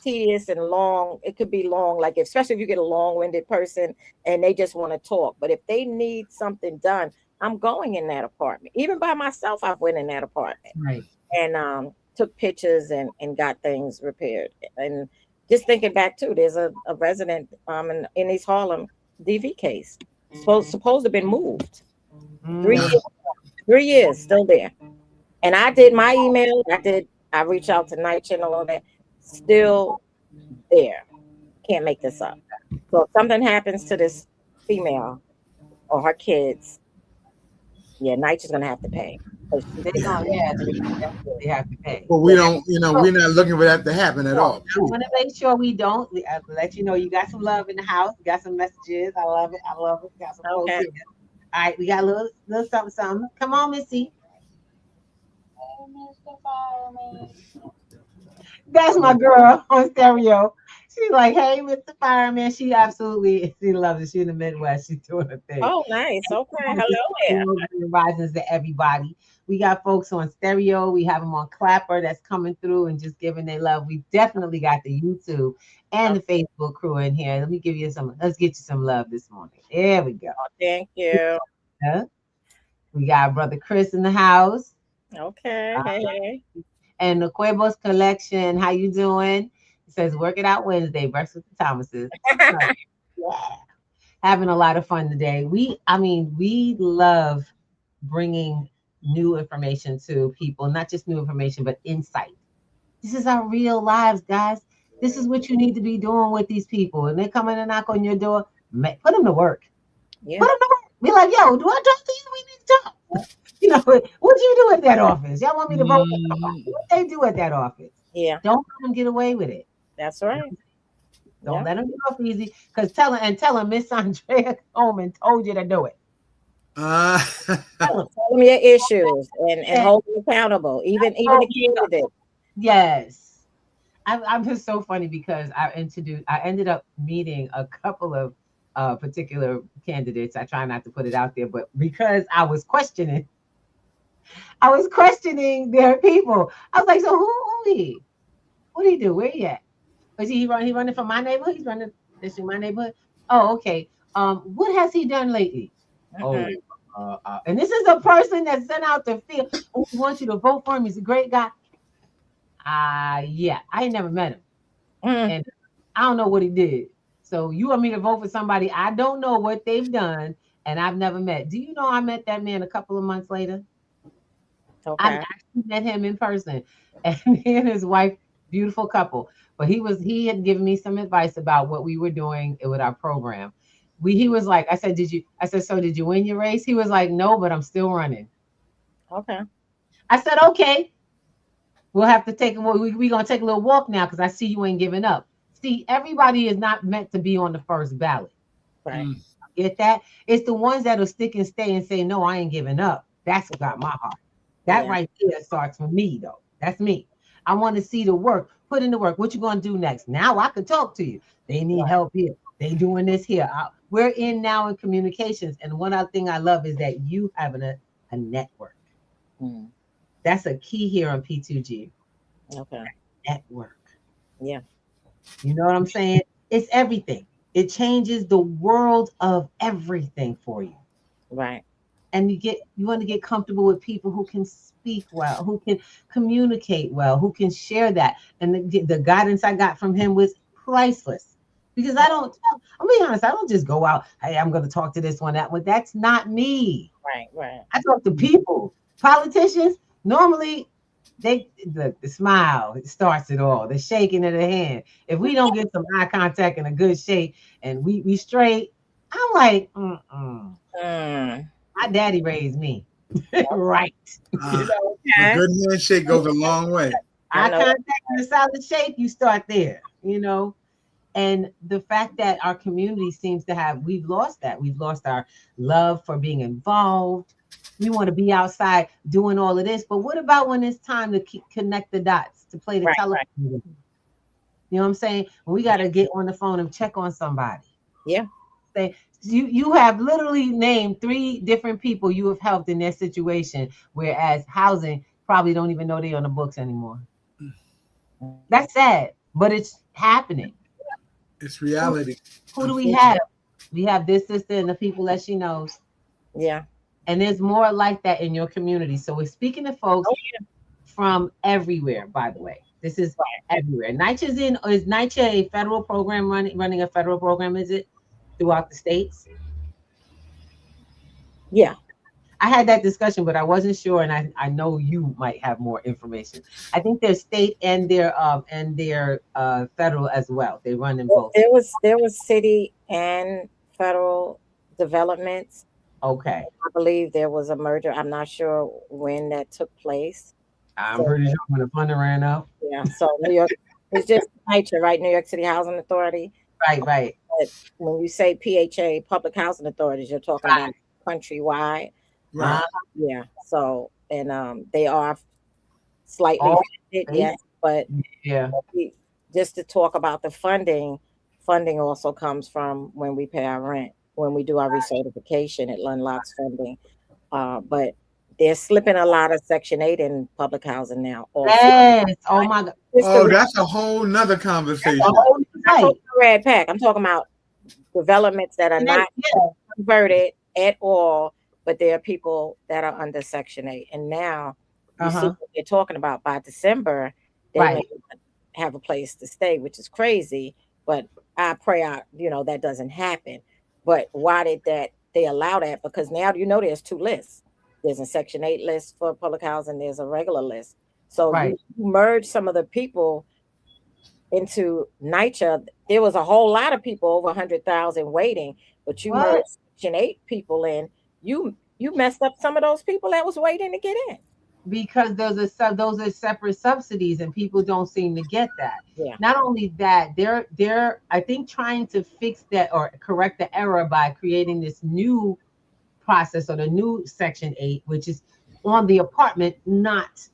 tedious and long. It could be long, like especially if you get a long-winded person and they just want to talk. But if they need something done, I'm going in that apartment. Even by myself, I've went in that apartment Right. and took pictures and got things repaired. And just thinking back too, there's a resident in East Harlem DV case supposed to have been moved 3 years, 3 years still there. And I did my email. I reached out to Night Channel, all that, still there. Can't make this up. So if something happens to this female or her kids, Night's is gonna have to pay. They definitely have to pay. Well, we don't, we're not looking for that to happen at all. I want to make sure we don't. Let you know you got some love in the house. You got some messages. I love it. I love it. Got some folks here. All right, we got a little something. Come on, Missy. That's my girl on stereo. She's like, hey, Mr. Fireman. She loves it. She's in the Midwest. She's doing her thing. Oh, nice. Okay. Hello there. Risings to everybody. We got folks on stereo. We have them on Clapper that's coming through and just giving their love. We definitely got the YouTube and the Facebook crew in here. Let's get you some love this morning. There we go. Oh, thank you. We got Brother Chris in the house. Okay. Hey. And the Cuervos Collection. How you doing? It says, work it out Wednesday, breakfast with the Thomases. Having a lot of fun today. We love bringing new information to people, not just new information, but insight. This is our real lives, guys. This is what you need to be doing with these people. And they come in and knock on your door, put them to work. Yeah. Put them to work. Be like, yo, do I talk to you? We need to talk. What you do at that office? Y'all want me to vote? What they do at that office? Yeah. Don't let them get away with it. That's right. Don't let them get off easy. Because tell them Miss Andrea Coleman told you to do it. Tell them your issues and hold them accountable, even the candidate. Yes. I'm just so funny because I ended up meeting a couple of particular candidates. I try not to put it out there, but because I was questioning their people. I was like, so who he? What do he do? Where he at? Is he running from my neighborhood? He's running this in my neighborhood. Oh, okay. What has he done lately? And this is a person that sent out the field. He wants you to vote for him. He's a great guy. Yeah, I ain't never met him. And I don't know what he did. So you want me to vote for somebody I don't know what they've done and I've never met. Do you know I met that man a couple of months later? Okay. I actually met him in person. And he and his wife, beautiful couple. But he had given me some advice about what we were doing with our program. He was like, I said, so did you win your race? He was like, no, but I'm still running. Okay. I said, okay. We'll have to we're going to take a little walk now because I see you ain't giving up. See, everybody is not meant to be on the first ballot. Right. Get that? It's the ones that'll stick and stay and say, no, I ain't giving up. That's what got my heart. That right there starts for me, though. That's me. I want to see the work. Put in the work. What you going to do next? Now I can talk to you. They need help here. They doing this here. We're in now in communications. And one other thing I love is that you having a network. That's a key here on P2G. Okay. Network. Yeah. You know what I'm saying? It's everything. It changes the world of everything for you. Right. And you want to get comfortable with people who can speak well, who can communicate well, who can share that. And the guidance I got from him was priceless. Because I'll be honest, I don't just go out, hey, I'm going to talk to this one, that one. That's not me. Right. I talk to people. Politicians, normally, the smile, it starts it all. The shaking of the hand. If we don't get some eye contact and a good shake and we straight, I'm like, my daddy raised me. Right. A good handshake goes a long way. Eye contact and a solid shake, you start there, And the fact that our community seems to have, we've lost that. We've lost our love for being involved. We want to be outside doing all of this. But what about when it's time to connect the dots, to play the telephone? Right. You know what I'm saying? We got to get on the phone and check on somebody. Yeah. Say, you have literally named 3 different people you have helped in their situation, whereas housing probably don't even know they're on the books anymore. That's sad, but it's happening. It's reality. Who do we have? We have this sister and the people that she knows. Yeah. And there's more like that in your community. So we're speaking to folks from everywhere, by the way. This is everywhere. NYCHA is NYCHA a federal program running a federal program, is it? Throughout the states? Yeah. I had that discussion, but I wasn't sure, and I know you might have more information. I think there's state and their federal as well. They run in both. There was city and federal developments. Okay. I believe there was a merger. I'm not sure when that took place. I'm pretty sure when the funding ran out. Yeah. So New York, it's just NYCHA, right? New York City Housing Authority. Right. But when you say PHA, Public Housing Authorities, you're talking about countrywide. Right. Yeah. So, and they are slightly funded, yes, but yeah. Just to talk about the funding also comes from when we pay our rent, when we do our recertification, it unlocks funding. But they're slipping a lot of Section 8 in public housing now. Also. Yes. Oh my God. Oh, that's a whole nother conversation. I'm talking about Red Pack. I'm talking about developments that are not converted at all, but there are people that are under Section 8. And now you see what they're talking about. By December, they may have a place to stay, which is crazy. But I pray that doesn't happen. But why did they allow that? Because now there's 2 lists. There's a Section 8 list for public housing. There's a regular list. So you merge some of the people into NYCHA. There was a whole lot of people, over 100,000 waiting, but you merged Section 8 people in. You messed up some of those people that was waiting to get in. Because those are separate subsidies, and people don't seem to get that. Yeah. Not only that, they're I think trying to fix that or correct the error by creating this new process, or the new Section 8, which is on the apartment, not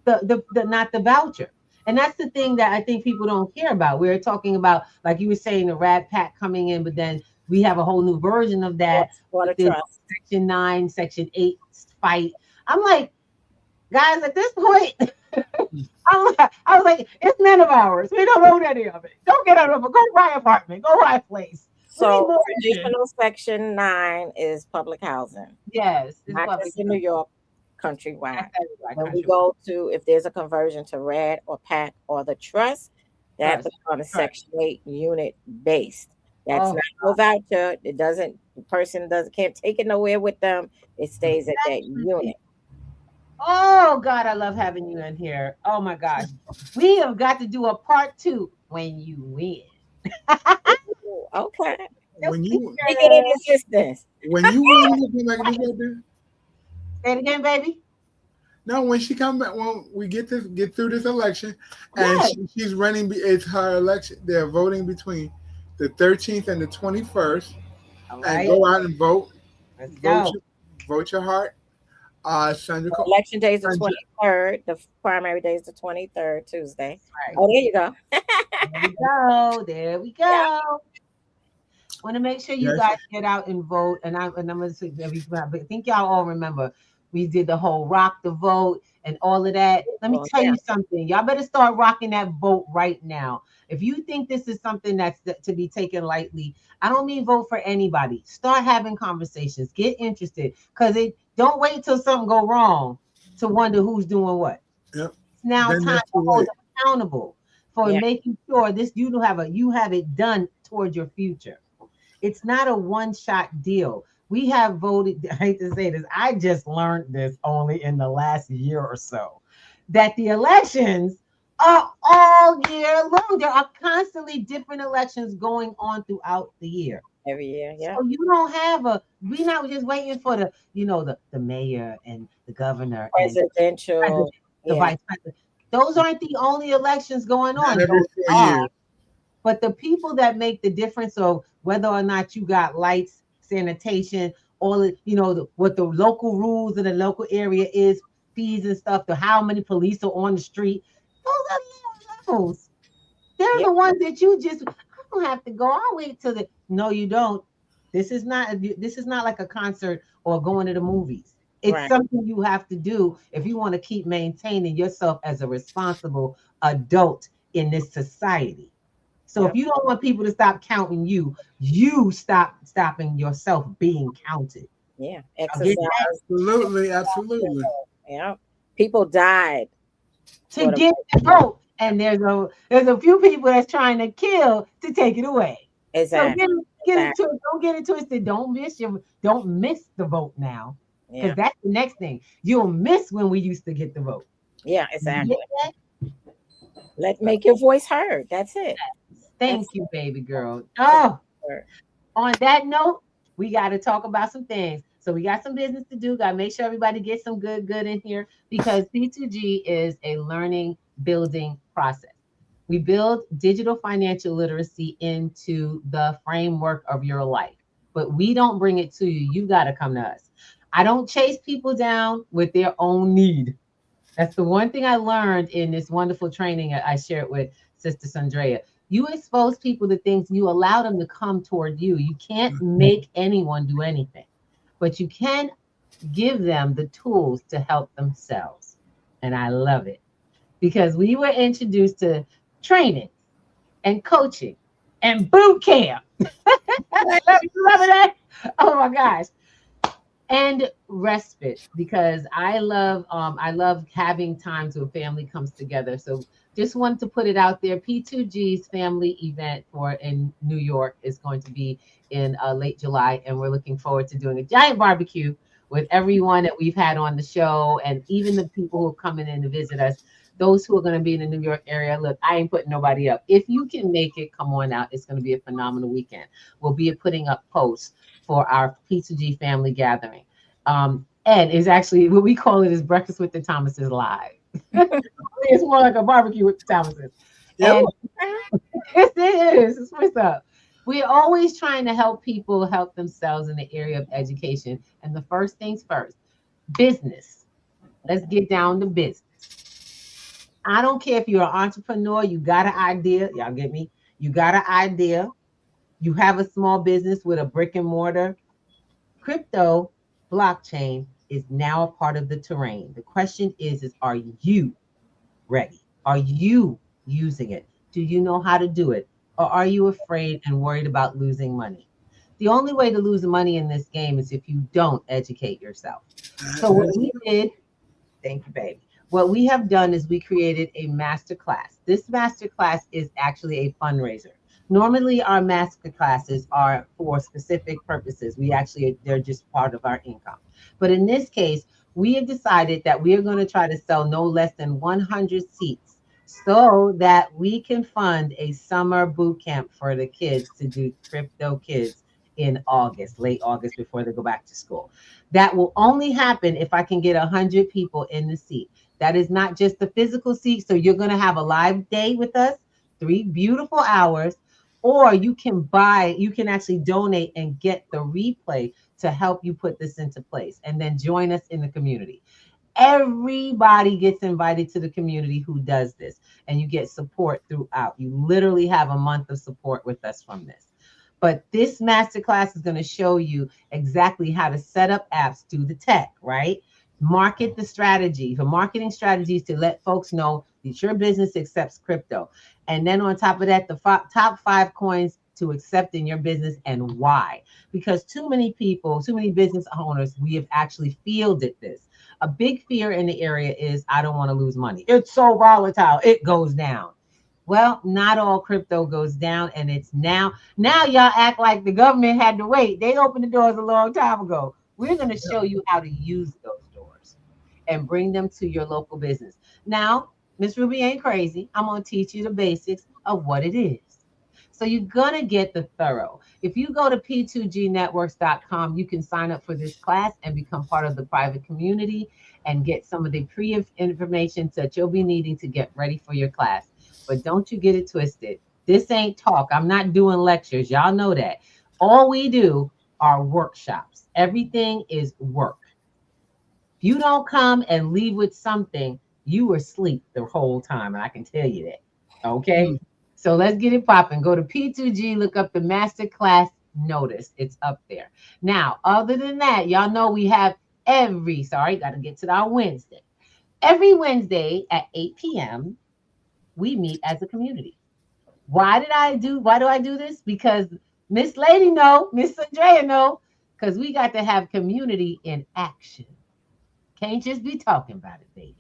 the voucher. And that's the thing that I think people don't care about. We're talking about, like you were saying, the Rat Pack coming in, but then we have a whole new version of that. Section 9, Section 8 fight. I'm like, guys, at this point, I was like, it's none of ours. We don't own any of it. Don't get out of it. Go buy an apartment. Go buy a place. So traditional Section 9 is public housing. Yes. Not just in New York, countrywide. When we go to, if there's a conversion to RAD or PAC or the trust, that becomes Section 8 unit based. That's not no voucher. It doesn't, the person can't take it nowhere with them. It stays at that unit. Oh God, I love having you in here. Oh my gosh. We have got to do a part 2 when you win. Okay. When you get in existence. When you win, say it again, baby. No, when she comes back, when we get through this election, and she's running, it's her election. They're voting between the 13th and the 21st, and go out and vote. Let's go. Vote your heart. Sandra, election day is the 23rd. The primary day is the 23rd, Tuesday. Right. Oh, there you go. There we go. Yeah. Want to make sure you guys get out and vote. And I'm going to say, I think y'all all remember we did the whole rock the vote and all of that. Let me tell you something. Y'all better start rocking that vote right now. If you think this is something that's to be taken lightly, I don't mean vote for anybody. Start having conversations. Get interested, because don't wait till something go wrong to wonder who's doing what. Yep. It's now time to hold them accountable for making sure you have it done towards your future. It's not a one-shot deal. We have voted, I hate to say this, I just learned this only in the last year or so, that the elections are all year long. There are constantly different elections going on throughout the year. Every year, yeah. So you don't have we're not just waiting for the mayor and the governor, presidential, the vice president. Those aren't the only elections going on. Every 4 years. But the people that make the difference of whether or not you got lights, sanitation, all what the local rules in the local area is, fees and stuff, to how many police are on the street, those are low levels. They're Yep. the ones that you just, I don't have to go. I'll wait till the, no, you don't. This is not like a concert or going to the movies. It's Right. something you have to do if you want to keep maintaining yourself as a responsible adult in this society. So if Yep. you don't want people to stop counting you, you stop stopping yourself being counted. Yeah. Y'all get Exercise. that? Absolutely, absolutely. Yeah. People died To for the get the vote, and there's a few people that's trying to kill to take it away. So exact. get Exact. into it. Don't get it twisted. Don't miss the vote now, because Yeah. that's the next thing. You'll miss when we used to get the vote. Yeah. You Exactly. get that? Let make your voice heard. That's it. Thank That's you, baby girl. it. Oh, on that note, we got to talk about some things. So we got some business to do. Got to make sure everybody gets some good in here, because P2G is a learning building process. We build digital financial literacy into the framework of your life, but we don't bring it to you. You got to come to us. I don't chase people down with their own need. That's the one thing I learned in this wonderful training I shared with Sister Sandrea. You expose people to things, you allow them to come toward you. You can't make anyone do anything, but you can give them the tools to help themselves. And I love it, because we were introduced to training and coaching and boot camp. I love it. Oh my gosh. And respite, because I love having times where family comes together. So just wanted to put it out there. P2G's family event for in New York is going to be in late July, and we're looking forward to doing a giant barbecue with everyone that we've had on the show, and even the people who are coming in to visit us. Those who are going to be in the New York area, look, I ain't putting nobody up. If you can make it, come on out. It's going to be a phenomenal weekend. We'll be putting up posts for our P2G family gathering. Ed is actually, what we call it is Breakfast with the Thomases live. It's more like a barbecue with the Thomases. Yep. And yes, it is. It's what's up. We're always trying to help people help themselves in the area of education. And the first things first, business. Let's get down to business. I don't care if you're an entrepreneur, you got an idea. Y'all get me? You got an idea. You have a small business with a brick and mortar. Crypto blockchain is now a part of the terrain. The question is are you ready? Are you using it? Do you know how to do it? Or are you afraid and worried about losing money? The only way to lose money in this game is if you don't educate yourself. So what we did, thank you, baby. What we have done is we created a master class. This master class is actually a fundraiser. Normally, our master classes are for specific purposes. They're just part of our income. But in this case, we have decided that we are going to try to sell no less than 100 seats so that we can fund a summer boot camp for the kids to do crypto kids in August, late August, before they go back to school. That will only happen if I can get 100 people in the seat. That is not just the physical seat. So you're going to have a live day with us, 3 beautiful hours, or you can actually donate and get the replay to help you put this into place, and then join us in the community. Everybody gets invited to the community who does this, and you get support throughout. You literally have a month of support with us from this. But this masterclass is going to show you exactly how to set up apps, do the tech, right? Market the strategy, the marketing strategies to let folks know that your business accepts crypto. And then on top of that, the top 5 coins to accept in your business and why. Because too many people, too many business owners, we have actually fielded this. A big fear in the area is I don't want to lose money. It's so volatile. It goes down. Well, not all crypto goes down, and it's now y'all act like the government had to wait. They opened the doors a long time ago. We're going to show you how to use those doors and bring them to your local business. Now, Miss Ruby ain't crazy. I'm going to teach you the basics of what it is. So you're going to get the thorough. If you go to p2gnetworks.com, you can sign up for this class and become part of the private community and get some of the pre-information that you'll be needing to get ready for your class. But don't you get it twisted. This ain't talk. I'm not doing lectures. Y'all know that. All we do are workshops. Everything is work. If you don't come and leave with something, you were asleep the whole time. And I can tell you that. Okay. So let's get it popping. Go to P2G, look up the masterclass notice. It's up there. Now, other than that, y'all know we have got to get to our Wednesday. Every Wednesday at 8 p.m., we meet as a community. Why do I do this? Because Miss Lady Miss Andrea because we got to have community in action. Can't just be talking about it, baby.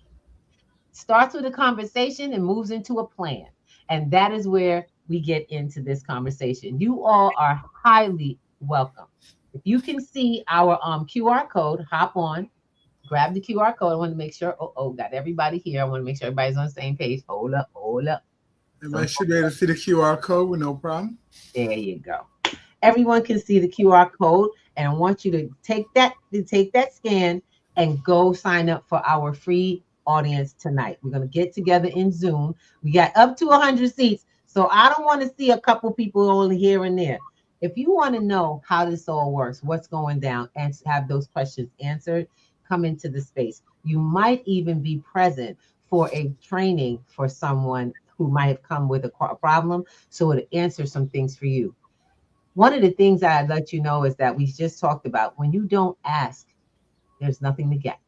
Starts with a conversation and moves into a plan. And that is where we get into this conversation. You all are highly welcome. If you can see our QR code, hop on, grab the QR code. I want to make sure, got everybody here. I want to make sure everybody's on the same page. Hold up. Everybody should be able to see the QR code with no problem. There you go. Everyone can see the QR code, and I want you to take that scan and go sign up for our free audience tonight. We're going to get together in Zoom. We got up to 100 seats, so I don't want to see a couple people only here and there. If you want to know how this all works, what's going down, and have those questions answered, come into the space. You might even be present for a training for someone who might have come with a problem, so it'll answer some things for you. One of the things I'd let you know is that we just talked about, when you don't ask, there's nothing to get.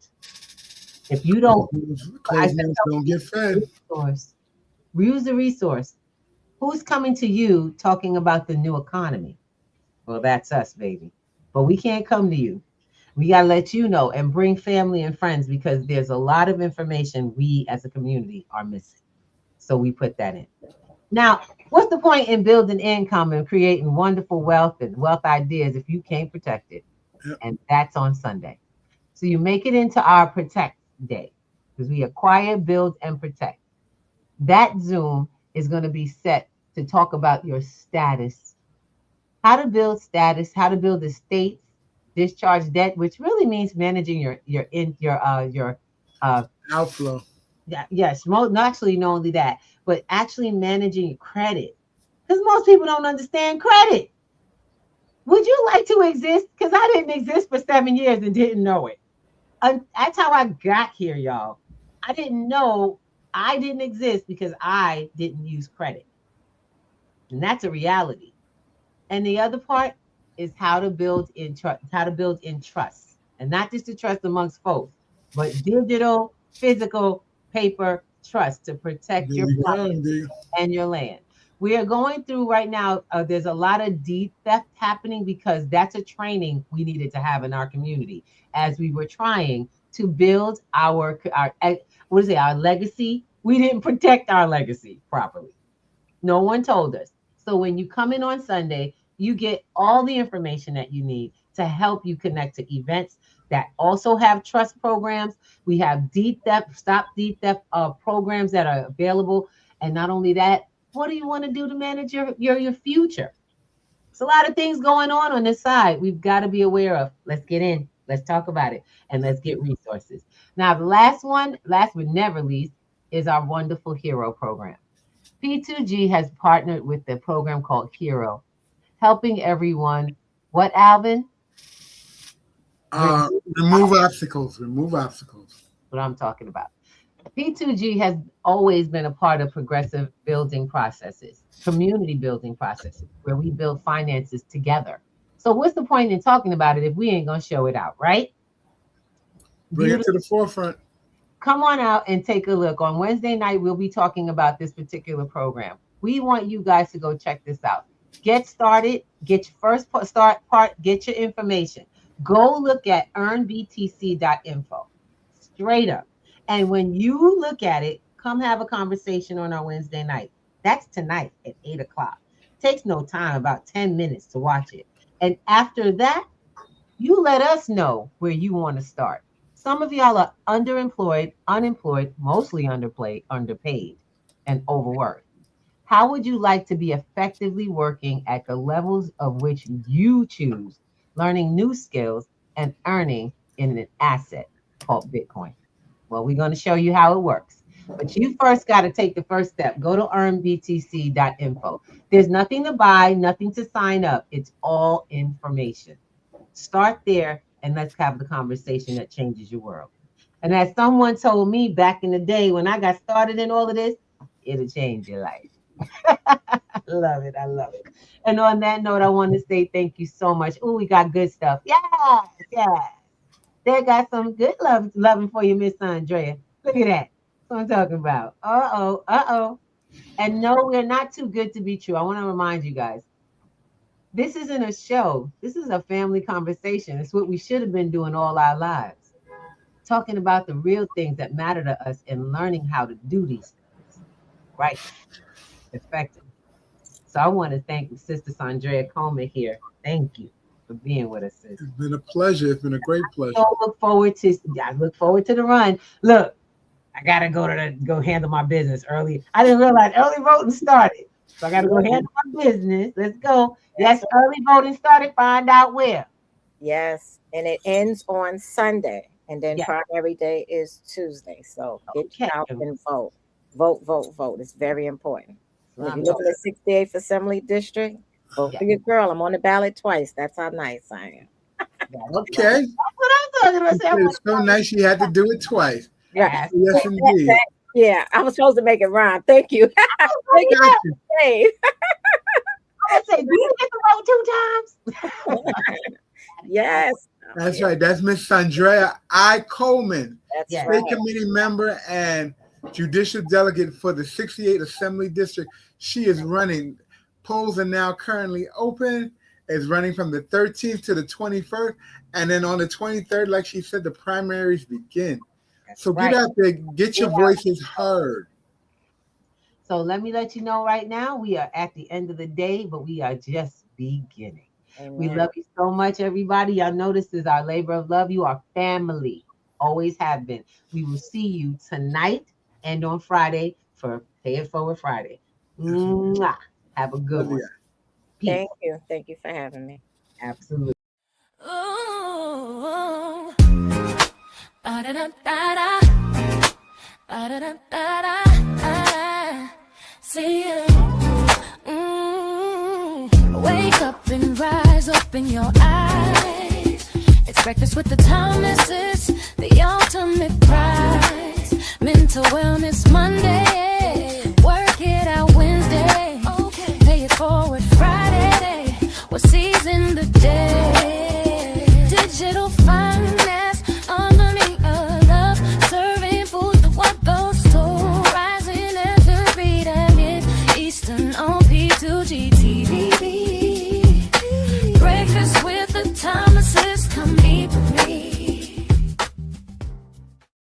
If you don't, don't get fed. Use the resource. Who's coming to you talking about the new economy? Well, that's us, baby. But we can't come to you. We got to let you know and bring family and friends, because there's a lot of information we as a community are missing. So we put that in. Now, what's the point in building income and creating wonderful wealth and wealth ideas if you can't protect it? Yep. And that's on Sunday. So you make it into our Protect Day, because we acquire, build, and protect. That Zoom is going to be set to talk about your status, how to build status, how to build estates, discharge debt, which really means managing your outflow. Yes, actually not only that, but actually managing your credit, because most people don't understand credit. Would you like to exist? Because I didn't exist for 7 years and didn't know it. That's how I got here, y'all. I didn't know I didn't exist because I didn't use credit. And that's a reality. And the other part is how to build in trust. And not just the trust amongst folks, but digital, physical, paper trust to protect your property and your land. We are going through right now, there's a lot of D.F.L happening, because that's a training we needed to have in our community as we were trying to build our legacy. We didn't protect our legacy properly. No one told us. So when you come in on Sunday, you get all the information that you need to help you connect to events that also have trust programs. We have stop D.F.L programs that are available. And not only that, what do you want to do to manage your future? There's a lot of things going on this side we've got to be aware of. Let's get in. Let's talk about it. And let's get resources. Now, the last but never least, is our wonderful Hero program. P2G has partnered with the program called Hero, helping everyone. What, Alvin? Remove obstacles. What I'm talking about. P2G has always been a part of progressive building processes, community building processes, where we build finances together. So what's the point in talking about it if we ain't going to show it out, right? Bring it to the forefront. Come on out and take a look. On Wednesday night, we'll be talking about this particular program. We want you guys to go check this out. Get started. Get your first start part. Get your information. Go look at earnbtc.info. Straight up. And when you look at it, come have a conversation on our Wednesday night. That's tonight at 8 o'clock. Takes no time, about 10 minutes to watch it. And after that, you let us know where you want to start. Some of y'all are underemployed, unemployed, mostly underpaid, and overworked. How would you like to be effectively working at the levels of which you choose, learning new skills and earning in an asset called Bitcoin? Well, we're going to show you how it works. But you first got to take the first step. Go to earnbtc.info. There's nothing to buy, nothing to sign up. It's all information. Start there and let's have the conversation that changes your world. And as someone told me back in the day when I got started in all of this, it'll change your life. I love it. I love it. And on that note, I want to say thank you so much. Oh, we got good stuff. Yes, yes. They got some good loving for you, Miss Andrea. Look at that. That's what I'm talking about. Uh-oh, uh-oh. And no, we're not too good to be true. I want to remind you guys, this isn't a show. This is a family conversation. It's what we should have been doing all our lives. Talking about the real things that matter to us and learning how to do these things. Right? Effective. So I want to thank Sister Saundrea Coleman here. Thank you for being with us, sis. It's been a pleasure. It's been a great pleasure. I look forward to the run. Look, I gotta go handle my business early. I didn't realize early voting started. So I gotta go handle my business. Let's go. Yes, early voting started. Find out where. Yes, and it ends on Sunday. And then primary day is Tuesday. So get out and vote. Vote. It's very important. If you live in the 68th Assembly District, vote for your girl. I'm on the ballot twice. That's how nice I am. Okay. That's what I'm talking about. It's so nice you had to do it twice. Yes, yes indeed. Yeah, I was supposed to make it rhyme. Thank you. Thank you. I say, do you get to vote 2 times? Yes. That's right. That's Miss Saundrea I. Coleman, That's State Committee member and Judicial Delegate for the 68th Assembly District. She is running. Polls are now currently open. It's running from the 13th to the 21st. And then on the 23rd, like she said, the primaries begin. So get out there, get your voices heard. So let me let you know right now, we are at the end of the day, but we are just beginning. Amen. We love you so much, everybody. Y'all know this is our labor of love. You are family, always have been. We will see you tonight and on Friday for Pay It Forward Friday. Mwah. Have a good one. Peace. Thank you. Thank you for having me. Absolutely. Ooh. See you. Wake up and rise, open your eyes. It's breakfast with the Thomases, the ultimate prize. Mental Wellness Monday, work it out Wednesday. Okay. Pay it forward Friday, we're seizing the day. Digital